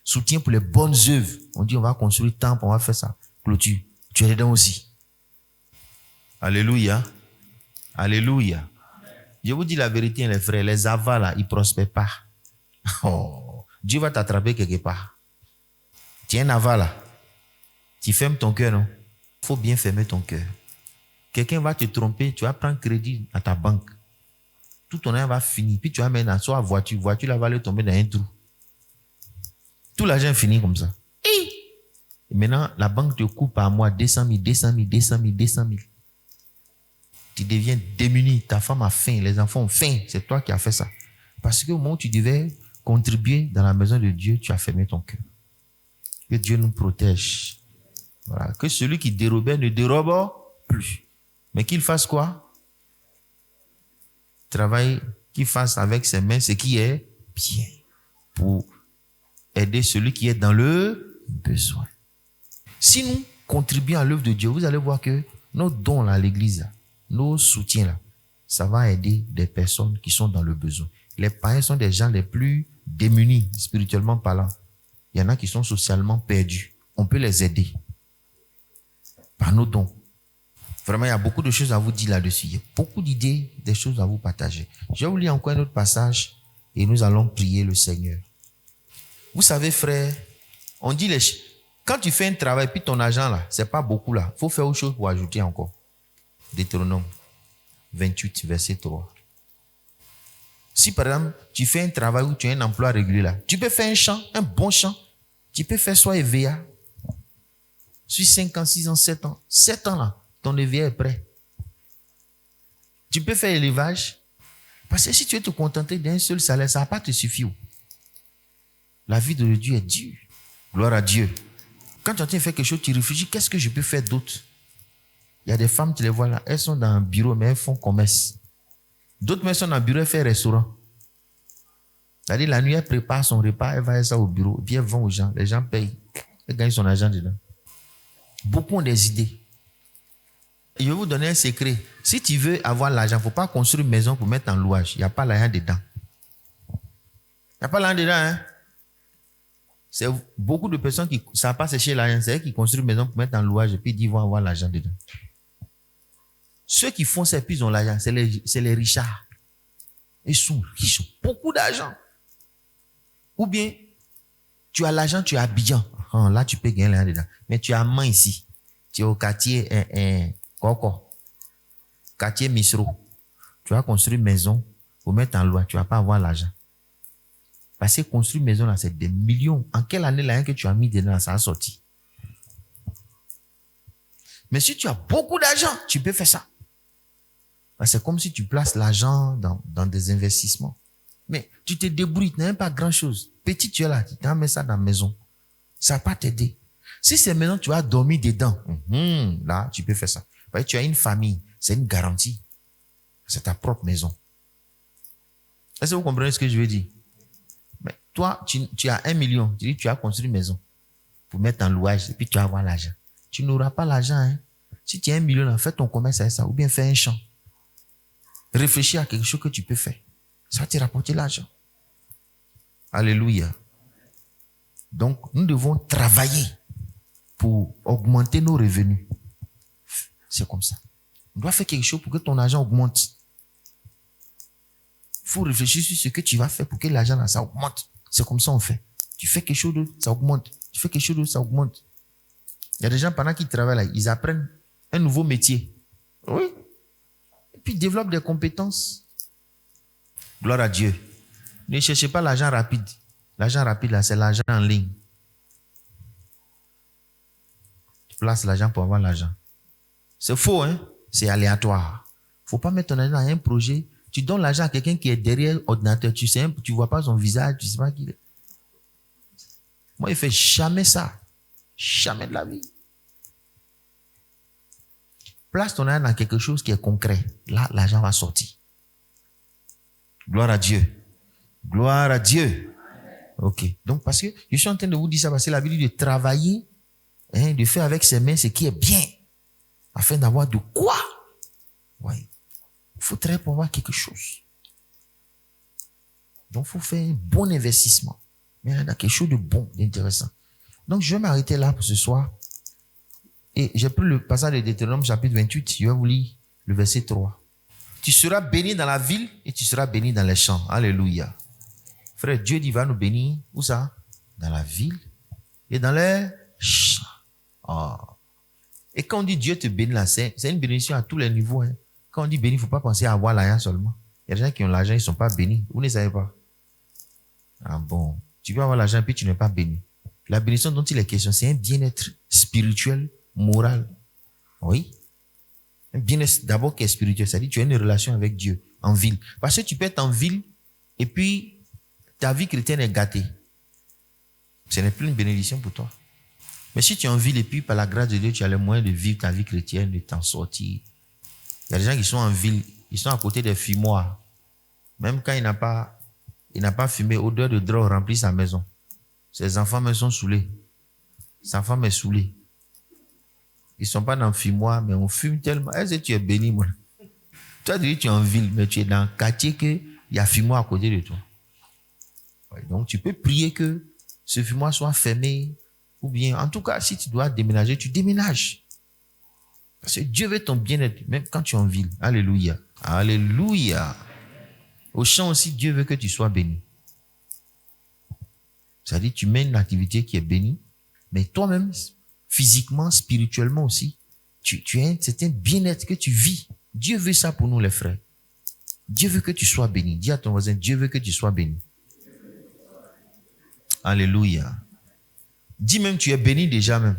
Soutien pour les bonnes œuvres. On dit on va construire temple, on va faire ça. Clôture, tu es dedans aussi. Alléluia. Alléluia. Je vous dis la vérité, les frères, les avars là, ils ne prospèrent pas. Oh, Dieu va t'attraper quelque part. Tu es un aval là. Tu fermes ton cœur, non? Il faut bien fermer ton cœur. Quelqu'un va te tromper, tu vas prendre crédit à ta banque. Tout ton argent va finir. Puis tu vas mettre dans soit voiture. Voiture là va aller tomber dans un trou. Tout l'argent finit comme ça. Et maintenant, la banque te coupe par mois 200 000, 200 000, 200 000, 200 000. Tu deviens démuni. Ta femme a faim, les enfants ont faim. C'est toi qui as fait ça. Parce qu'au moment où tu devais contribuer dans la maison de Dieu, tu as fermé ton cœur. Que Dieu nous protège. Voilà. Que celui qui dérobait ne dérobe plus. Mais qu'il fasse quoi? Travail, qu'il fasse avec ses mains ce qui est bien. Pour aider celui qui est dans le besoin. Si nous contribuons à l'œuvre de Dieu, vous allez voir que nos dons là, à l'église, là, nos soutiens, là, ça va aider des personnes qui sont dans le besoin. Les païens sont des gens les plus démunis, spirituellement parlant. Il y en a qui sont socialement perdus. On peut les aider par nos dons. Vraiment, il y a beaucoup de choses à vous dire là-dessus. Il y a beaucoup d'idées, des choses à vous partager. Je vais vous lire encore un autre passage et nous allons prier le Seigneur. Vous savez, frère, on dit quand tu fais un travail, puis ton argent là, c'est pas beaucoup là. Il faut faire autre chose pour ajouter encore. Deutéronome 28, verset 3. Si par exemple, tu fais un travail où tu as un emploi régulier là, tu peux faire un champ, un bon champ. Tu peux faire soit EVA. Sur 5 ans, 6 ans, 7 ans. 7 ans là, ton EVA est prêt. Tu peux faire élevage. Parce que si tu veux te contenter d'un seul salaire, ça ne va pas te suffire. La vie de Dieu est dure. Gloire à Dieu. Quand tu as fait quelque chose, tu réfléchis, qu'est-ce que je peux faire d'autre? Il y a des femmes, tu les vois là, elles sont dans un bureau, mais elles font commerce. D'autres personnes sont dans un bureau, elles font restaurant. C'est-à-dire, la nuit, elle prépare son repas, elle va ça au bureau, et puis elle vend aux gens, les gens payent. Elle gagne son argent dedans. Beaucoup ont des idées. Et je vais vous donner un secret. Si tu veux avoir l'argent, il ne faut pas construire une maison pour mettre en louage. Il n'y a pas l'argent dedans. Il n'y a pas l'argent dedans, hein? C'est beaucoup de personnes qui ne savent pas sécher l'argent. C'est eux qui construisent une maison pour mettre en louage et puis ils vont avoir l'argent dedans. Ceux qui font ces puis ils ont l'argent, c'est les richards. Ils sont riches, ils ont beaucoup d'argent. Ou bien, tu as l'argent, tu es à Abidjan. Là, tu peux gagner l'argent dedans. Mais tu as main ici. Tu es au quartier Coco. Quartier Misro. Tu vas construire une maison pour mettre en loi. Tu ne vas pas avoir l'argent. Parce que construire une maison, là, c'est des millions. En quelle année, l'argent que tu as mis dedans, ça a sorti? Mais si tu as beaucoup d'argent, tu peux faire ça. C'est comme si tu places l'argent dans des investissements. Mais tu te débrouilles, tu n'as même pas grand-chose. Petit, tu es là, tu t'en mets ça dans la maison. Ça ne va pas t'aider. Si c'est maintenant, tu vas dormir dedans. Là, tu peux faire ça. Parce que tu as une famille, c'est une garantie. C'est ta propre maison. Est-ce que vous comprenez ce que je veux dire? Mais toi, tu as 1 million. Tu dis tu as construit une maison pour mettre en louage et puis tu vas avoir l'argent. Tu n'auras pas l'argent. Hein? Si tu as 1 million, fais ton commerce avec ça ou bien fais un champ. Réfléchis à quelque chose que tu peux faire. Ça va te rapporter l'argent. Alléluia. Donc, nous devons travailler pour augmenter nos revenus. C'est comme ça. On doit faire quelque chose pour que ton argent augmente. Il faut réfléchir sur ce que tu vas faire pour que l'argent là, ça augmente. C'est comme ça on fait. Tu fais quelque chose d'autre, ça augmente. Tu fais quelque chose d'autre, ça augmente. Il y a des gens pendant qu'ils travaillent là, ils apprennent un nouveau métier. Oui. Et puis ils développent des compétences. Gloire à Dieu. Ne cherchez pas l'argent rapide. L'argent rapide là, c'est l'argent en ligne. Tu places l'argent pour avoir l'argent. C'est faux, hein? C'est aléatoire. Il ne faut pas mettre ton argent dans un projet. Tu donnes l'argent à quelqu'un qui est derrière l'ordinateur. Tu ne vois pas son visage, tu ne sais pas qui il est. Moi, il ne fait jamais ça. Jamais de la vie. Place ton argent dans quelque chose qui est concret. Là, l'argent va sortir. Gloire à Dieu. Gloire à Dieu. Ok. Donc, parce que je suis en train de vous dire ça, parce que la Bible dit de travailler, hein, de faire avec ses mains ce qui est bien, afin d'avoir de quoi. Oui. Il faut travailler pour avoir quelque chose. Donc, il faut faire un bon investissement. Mais il y a quelque chose de bon, d'intéressant. Donc, je vais m'arrêter là pour ce soir. Et j'ai pris le passage de Deutéronome chapitre 28. Je vais vous lire le verset 3. Tu seras béni dans la ville et tu seras béni dans les champs. Alléluia. Frère, Dieu dit, va nous bénir. Où ça? Dans la ville et dans les champs. Oh. Et quand on dit Dieu te bénit là, c'est une bénédiction à tous les niveaux. Hein. Quand on dit béni, il ne faut pas penser à avoir l'argent seulement. Il y a des gens qui ont l'argent, ils ne sont pas bénis. Vous ne savez pas. Ah bon. Tu peux avoir l'argent et puis tu n'es pas béni. La bénédiction dont il est question, c'est un bien-être spirituel, moral. Oui. Un bien-être d'abord qui est spirituel. C'est-à-dire que tu as une relation avec Dieu en ville. Parce que tu peux être en ville et puis ta vie chrétienne est gâtée. Ce n'est plus une bénédiction pour toi. Mais si tu es en ville et puis par la grâce de Dieu, tu as les moyens de vivre ta vie chrétienne, de t'en sortir. Il y a des gens qui sont en ville, ils sont à côté des fumoirs. Même quand il n'a pas fumé, odeur de drogue remplit sa maison. Ses enfants même sont saoulés. Sa femme est saoulée. Ils ne sont pas dans le fumoir, mais on fume tellement. Est-ce que tu es béni, moi? Toi, tu dis tu es en ville, mais tu es dans un quartier qu'il y a fumoir à côté de toi. Ouais, donc, tu peux prier que ce fumoir soit fermé. Ou bien, en tout cas, si tu dois déménager, tu déménages. Parce que Dieu veut ton bien-être, même quand tu es en ville. Alléluia. Alléluia. Au champ aussi, Dieu veut que tu sois béni. C'est-à-dire, tu mènes une activité qui est bénie, mais toi-même, physiquement, spirituellement aussi, c'est un bien-être que tu vis. Dieu veut ça pour nous, les frères. Dieu veut que tu sois béni. Dis à ton voisin, Dieu veut que tu sois béni. Alléluia. Dis même, tu es béni déjà même.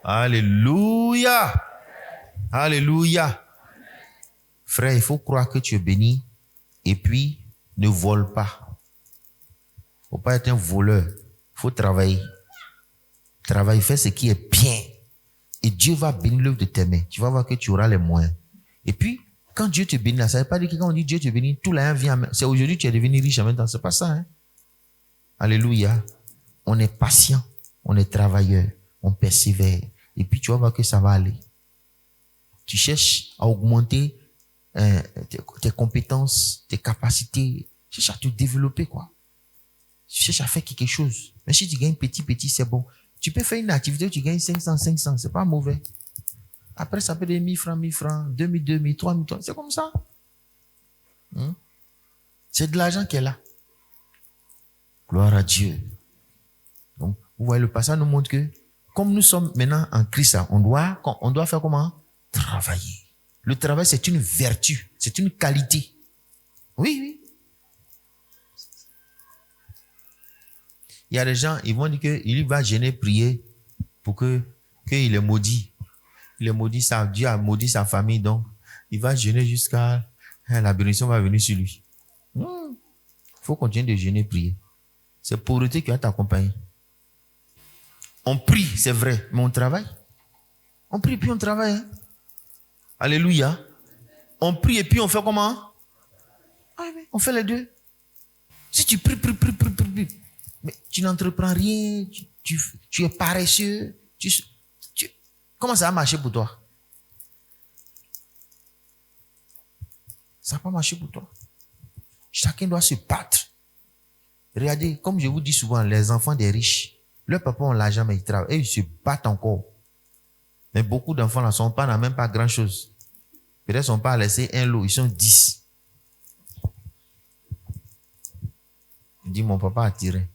Alléluia. Alléluia. Frère, il faut croire que tu es béni et puis ne vole pas. Il ne faut pas être un voleur. Il faut travailler. Travaille, fais ce qui est bien. Et Dieu va bénir l'œuvre de tes mains. Tu vas voir que tu auras les moyens. Et puis, quand Dieu te bénit, ça ne veut pas dire que quand on dit Dieu te bénit, tout l'argent vient. C'est aujourd'hui que tu es devenu riche en même temps. Ce n'est pas ça. Hein? Alléluia. On est patient. On est travailleur. On persévère. Et puis, tu vas voir que ça va aller. Tu cherches à augmenter tes compétences, tes capacités. Tu cherches à te développer, quoi. Tu cherches à faire quelque chose. Mais si tu gagnes petit, c'est bon. Tu peux faire une activité où tu gagnes 500, c'est pas mauvais. Après, ça peut être 1000 francs, 2000, 2000, 3000, c'est comme ça. C'est de l'argent qui est là. Gloire à Dieu. Donc, vous voyez, le passage nous montre que, comme nous sommes maintenant en Christ, on doit faire comment? Travailler. Le travail, c'est une vertu, c'est une qualité. Oui. Il y a des gens, ils vont dire qu'il va gêner prier pour qu'il est maudit. Il est maudit, Dieu a maudit sa famille, donc il va gêner jusqu'à la bénédiction va venir sur lui. Il faut continuer de gêner, prier. C'est pauvreté qui va t'accompagner. On prie, c'est vrai, mais on travaille. On prie et puis on travaille. Hein? Alléluia. On prie et puis on fait comment? On fait les deux. Si tu pries, mais tu n'entreprends rien, tu es paresseux, comment ça va marcher pour toi? Ça va pas marcher pour toi. Chacun doit se battre. Regardez, comme je vous dis souvent, les enfants des riches, leurs papas ont l'argent, mais ils travaillent. Et ils se battent encore. Mais beaucoup d'enfants là sont pas, n'ont même pas grand chose. Peut-être sont pas laissés un lot, ils sont 10. Il dit, mon papa a tiré.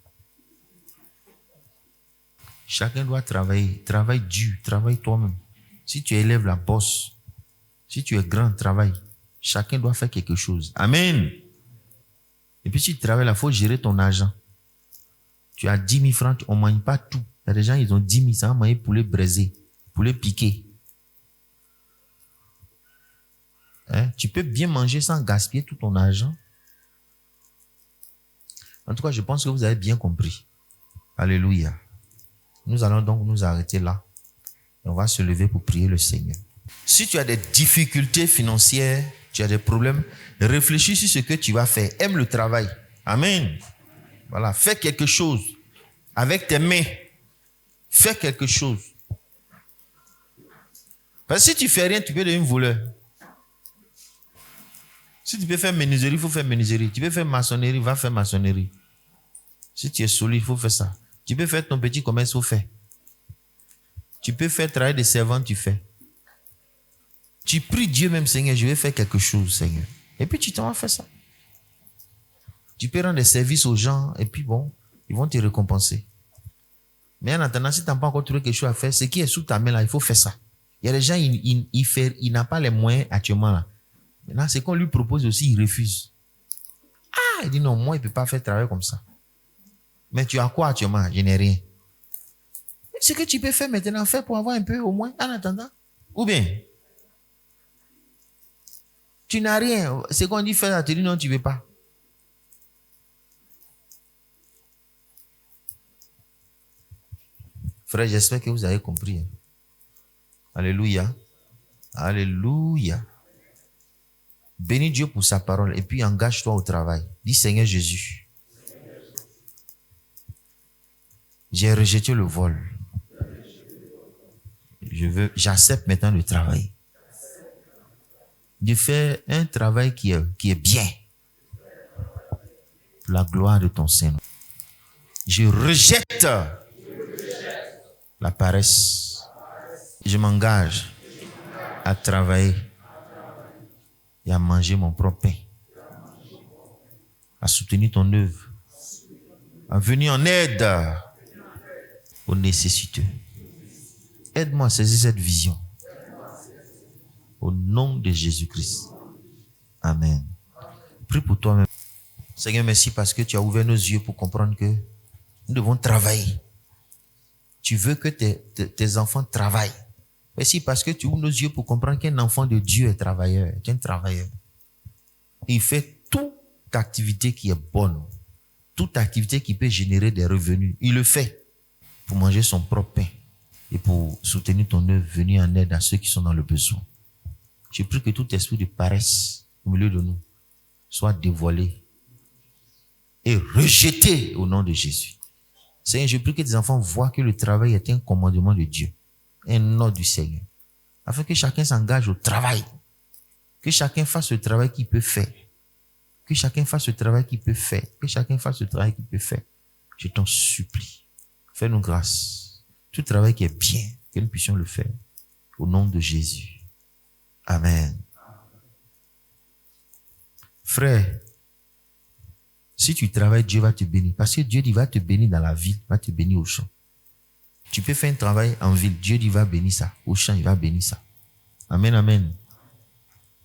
Chacun doit travailler. Travaille dur, travaille toi-même. Si tu élèves la bosse, si tu es grand, travaille. Chacun doit faire quelque chose. Amen. Et puis si tu travailles là, il faut gérer ton argent. Tu as 10 000 francs, on ne mange pas tout. Il y a des gens, ils ont 10 000, ça va manger poulet braisé, poulet piqué. Tu peux bien manger sans gaspiller tout ton argent. En tout cas, je pense que vous avez bien compris. Alléluia. Nous allons donc nous arrêter là. Et on va se lever pour prier le Seigneur. Si tu as des difficultés financières, tu as des problèmes, réfléchis sur ce que tu vas faire. Aime le travail. Amen. Voilà, fais quelque chose avec tes mains. Fais quelque chose. Parce que si tu fais rien, tu peux devenir voleur. Si tu peux faire menuiserie, il faut faire menuiserie. Tu peux faire maçonnerie, va faire maçonnerie. Si tu es solide, il faut faire ça. Tu peux faire ton petit commerce, il faut faire. Tu peux faire travail de servante, tu fais. Tu pries Dieu même, Seigneur, je vais faire quelque chose, Seigneur. Et puis tu t'en vas faire ça. Tu peux rendre des services aux gens, et puis bon, ils vont te récompenser. Mais en attendant, si tu n'as pas encore trouvé quelque chose à faire, ce qui est sous ta main là, il faut faire ça. Il y a des gens, il n'a pas les moyens actuellement là. Maintenant, ce qu'on lui propose aussi, il refuse. Il dit non, moi, il ne peut pas faire travail comme ça. Mais tu as quoi actuellement? Je n'ai rien. Ce que tu peux faire maintenant, fais pour avoir un peu au moins, en attendant. Ou bien, tu n'as rien. Ce qu'on dit faire, tu dis non, tu ne veux pas. Frère, j'espère que vous avez compris. Alléluia. Alléluia. Bénis Dieu pour sa parole et puis engage-toi au travail. Dis Seigneur Jésus, j'ai rejeté le vol. J'accepte maintenant le travail. De faire un travail qui est bien. Pour la gloire de ton Seigneur. Je rejette la paresse. Je m'engage à travailler et à manger mon propre pain. À soutenir ton œuvre. À venir en aide aux nécessiteux. Aide-moi à saisir cette vision. Au nom de Jésus-Christ. Amen. Prie pour toi-même. Seigneur, merci parce que tu as ouvert nos yeux pour comprendre que nous devons travailler. Tu veux que tes enfants travaillent. Merci parce que tu ouvres nos yeux pour comprendre qu'un enfant de Dieu est travailleur. Est un travailleur. Il fait toute activité qui est bonne. Toute activité qui peut générer des revenus. Il le fait pour manger son propre pain. Et pour soutenir ton œuvre, venir en aide à ceux qui sont dans le besoin. Je prie que tout esprit de paresse au milieu de nous soit dévoilé et rejeté au nom de Jésus. Seigneur, je prie que tes enfants voient que le travail est un commandement de Dieu, un ordre du Seigneur, afin que chacun s'engage au travail, que chacun fasse le travail qu'il peut faire, que chacun fasse le travail qu'il peut faire, que chacun fasse le travail qu'il peut faire, je t'en supplie, fais-nous grâce. Tout travail qui est bien, que nous puissions le faire. Au nom de Jésus. Amen. Frère, si tu travailles, Dieu va te bénir. Parce que Dieu dit, va te bénir dans la ville, va te bénir au champ. Tu peux faire un travail en ville, Dieu dit, va bénir ça. Au champ, il va bénir ça. Amen, amen.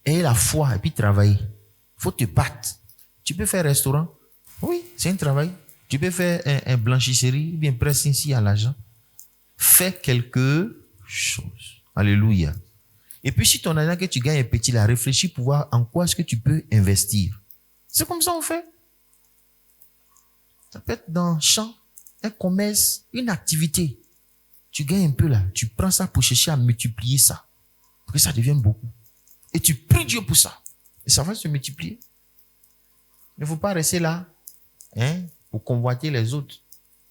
Aie la foi et puis travailler. Il faut te battre. Tu peux faire un restaurant. Oui, c'est un travail. Tu peux faire un blanchisserie, bien presse ici à l'argent. Fais quelque chose. Alléluia. Et puis si ton argent que tu gagnes est petit, là, réfléchis pour voir en quoi est-ce que tu peux investir. C'est comme ça on fait. Ça peut être dans un champ, un commerce, une activité. Tu gagnes un peu là, tu prends ça pour chercher à multiplier ça. Pour que ça devienne beaucoup. Et tu pries Dieu pour ça. Et ça va se multiplier. Il ne faut pas rester là, pour convoiter les autres.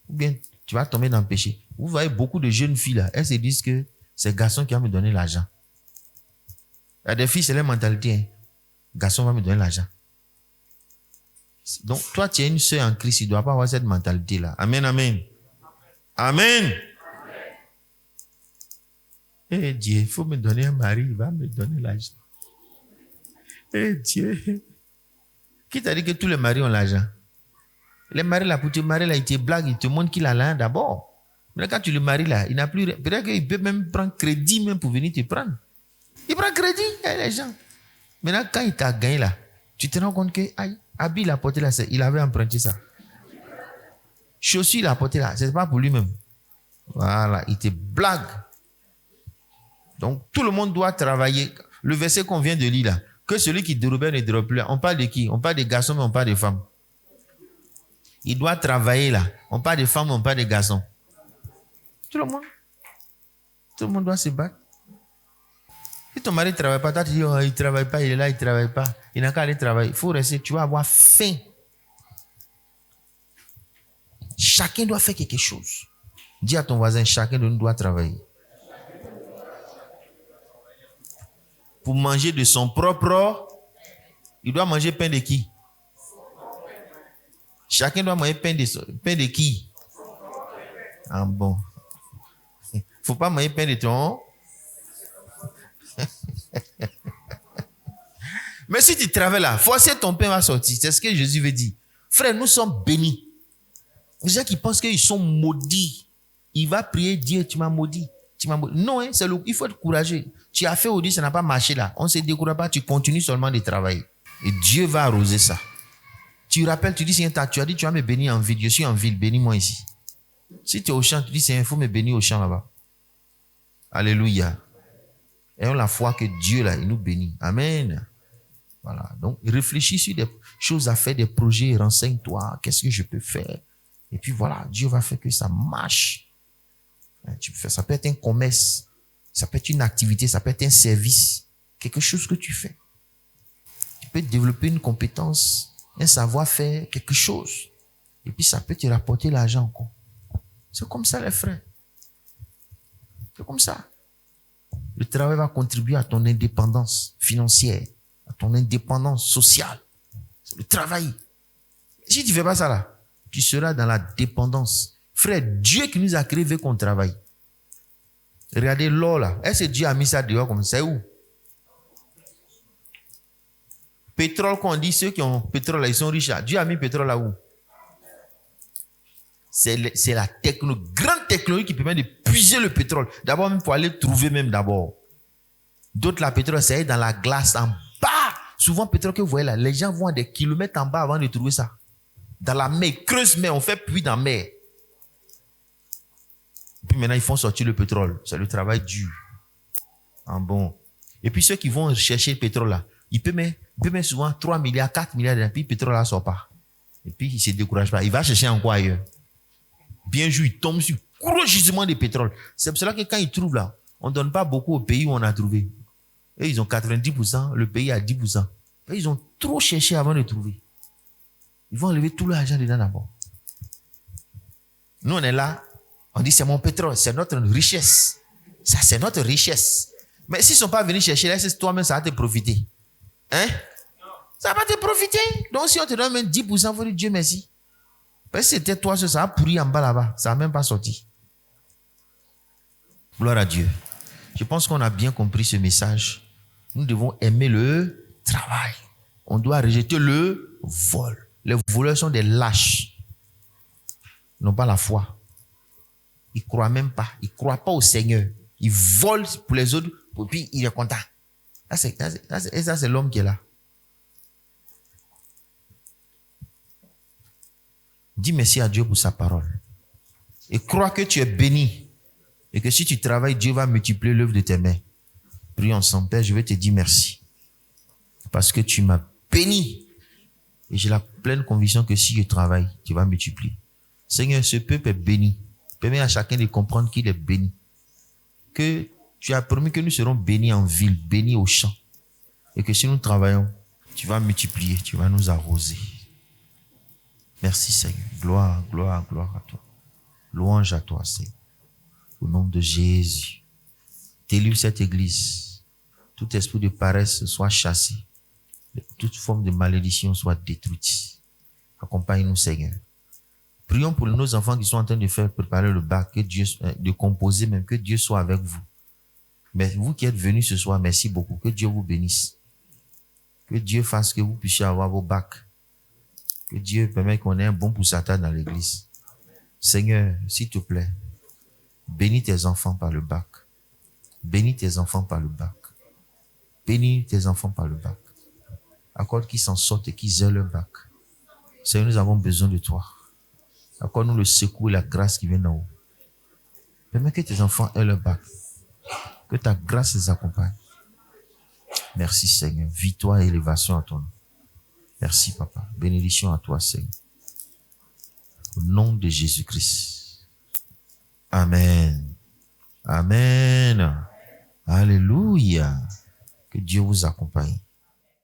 Ou bien tu vas tomber dans le péché. Vous voyez beaucoup de jeunes filles là, elles se disent que c'est le garçon qui va me donner l'argent. Il y a des filles, c'est leur mentalité. Le garçon va me donner l'argent. Donc, toi, tu es une sœur en Christ, tu ne dois pas avoir cette mentalité-là. Amen, amen. Amen. Eh Dieu, il faut me donner un mari, il va me donner l'argent. Eh Dieu. Qui t'a dit que tous les maris ont l'argent? Les maris là, pour te marier là, il te blague, il te montre qu'il a l'argent d'abord. Mais quand tu le maries là, il n'a plus. Peut-être qu'il peut même prendre crédit même pour venir te prendre. Il prend crédit, les gens. Maintenant, quand il t'a gagné là, tu te rends compte que, aïe, habit il a porté là, il avait emprunté ça. Chaussures il a porté là, c'est pas pour lui-même. Voilà, il te blague. Donc, tout le monde doit travailler. Le verset qu'on vient de lire là, que celui qui dérobait ne dérobe plus. On parle de qui? On parle des garçons, mais on parle des femmes. Il doit travailler là. On parle des femmes, mais on parle des garçons. Tout le monde. Tout le monde doit se battre. Si ton mari ne travaille pas, toi tu dis, oh, il ne travaille pas, il est là, il ne travaille pas. Il n'a qu'à aller travailler. Il faut rester, tu vas avoir faim. Chacun doit faire quelque chose. Dis à ton voisin, chacun de nous doit travailler. Pour manger de son propre, il doit manger pain de qui? Chacun doit manger pain de qui? Ah bon. Il ne faut pas manger pain de ton. Mais si tu travailles là, forcer ton pain va sortir. C'est ce que Jésus veut dire. Frère, nous sommes bénis. Les gens qui pensent qu'ils sont maudits, il va prier Dieu, tu m'as maudit. Tu m'as maudit. Non, il faut être courageux. Tu as fait aujourd'hui, ça n'a pas marché là. On ne se décourage pas, tu continues seulement de travailler. Et Dieu va arroser ça. Tu rappelles, tu dis, Seigneur, tu as dit, tu vas me bénir en ville. Je suis en ville, bénis-moi ici. Si tu es au champ, tu dis, Seigneur, il faut me bénir au champ là-bas. Alléluia. Ayons la foi que Dieu là, il nous bénit. Amen. Voilà. Donc, réfléchis sur des choses à faire, des projets, renseigne-toi. Qu'est-ce que je peux faire? Et puis voilà, Dieu va faire que ça marche. Tu peux faire, ça peut être un commerce, ça peut être une activité, ça peut être un service, quelque chose que tu fais. Tu peux développer une compétence, un savoir-faire, quelque chose. Et puis ça peut te rapporter l'argent encore. C'est comme ça les frères. C'est comme ça. Le travail va contribuer à ton indépendance financière, à ton indépendance sociale. C'est le travail. Si tu ne fais pas ça là, tu seras dans la dépendance. Frère, Dieu qui nous a créés veut qu'on travaille. Regardez l'or là. Est-ce que Dieu a mis ça dehors comme ça? C'est où? Pétrole, qu'on dit, ceux qui ont pétrole là, ils sont riches là. Dieu a mis pétrole là où? C'est la grande technologie qui permet de puiser le pétrole. D'abord, même pour aller trouver même d'abord. D'autres, la pétrole, c'est dans la glace en bas. Souvent, pétrole que vous voyez là, les gens vont à des kilomètres en bas avant de trouver ça. Dans la mer, creuse mer, on fait puits dans la mer. Puis maintenant, ils font sortir le pétrole. C'est le travail dur. Ah bon. Et puis ceux qui vont chercher le pétrole là, ils peuvent mettre souvent 3 milliards, 4 milliards, et puis le pétrole là ne sort pas. Et puis il ne se décourage pas. Il va chercher encore ailleurs. Bien sûr, il tombe sur gros gisement de pétrole. C'est pour cela que quand ils trouvent là, on ne donne pas beaucoup au pays où on a trouvé. Et ils ont 90%, le pays a 10%. Et ils ont trop cherché avant de trouver. Ils vont enlever tout l'argent dedans d'abord. Nous, on est là, on dit c'est mon pétrole, c'est notre richesse. Ça, c'est notre richesse. Mais s'ils ne sont pas venus chercher, là, c'est toi-même, ça va te profiter. Hein? Ça va te profiter. Donc, si on te donne même 10%, il faut dire Dieu merci. Parce que c'était toi, ça a pourri en bas là-bas. Ça n'a même pas sorti. Gloire à Dieu. Je pense qu'on a bien compris ce message. Nous devons aimer le travail. On doit rejeter le vol. Les voleurs sont des lâches. Ils n'ont pas la foi. Ils ne croient même pas. Ils ne croient pas au Seigneur. Ils volent pour les autres, et puis il est content. Ça, c'est l'homme qui est là. Dis merci à Dieu pour sa parole. Et crois que tu es béni. Et que si tu travailles, Dieu va multiplier l'œuvre de tes mains. Prions ensemble. Père, je vais te dire merci. Parce que tu m'as béni. Et j'ai la pleine conviction que si je travaille, tu vas multiplier. Seigneur, ce peuple est béni. Permets à chacun de comprendre qu'il est béni. Que tu as promis que nous serons bénis en ville, bénis au champ. Et que si nous travaillons, tu vas multiplier, tu vas nous arroser. Merci Seigneur. Gloire, gloire, gloire à toi. Louange à toi Seigneur. Au nom de Jésus. Délivre cette église. Tout esprit de paresse soit chassé. Toute forme de malédiction soit détruite. Accompagne-nous Seigneur. Prions pour nos enfants qui sont en train de faire préparer le bac, que Dieu, de composer même, que Dieu soit avec vous. Mais vous qui êtes venus ce soir, merci beaucoup. Que Dieu vous bénisse. Que Dieu fasse que vous puissiez avoir vos bacs. Que Dieu permette qu'on ait un bon pourcentage dans l'église. Seigneur, s'il te plaît, bénis tes enfants par le bac. Bénis tes enfants par le bac. Bénis tes enfants par le bac. Accorde qu'ils s'en sortent et qu'ils aient leur bac. Seigneur, nous avons besoin de toi. Accorde-nous le secours et la grâce qui vient d'en haut. Permets que tes enfants aient leur bac. Que ta grâce les accompagne. Merci Seigneur. Victoire et élévation à ton nom. Merci Papa. Bénédiction à toi Seigneur. Au nom de Jésus-Christ. Amen. Amen. Alléluia. Que Dieu vous accompagne.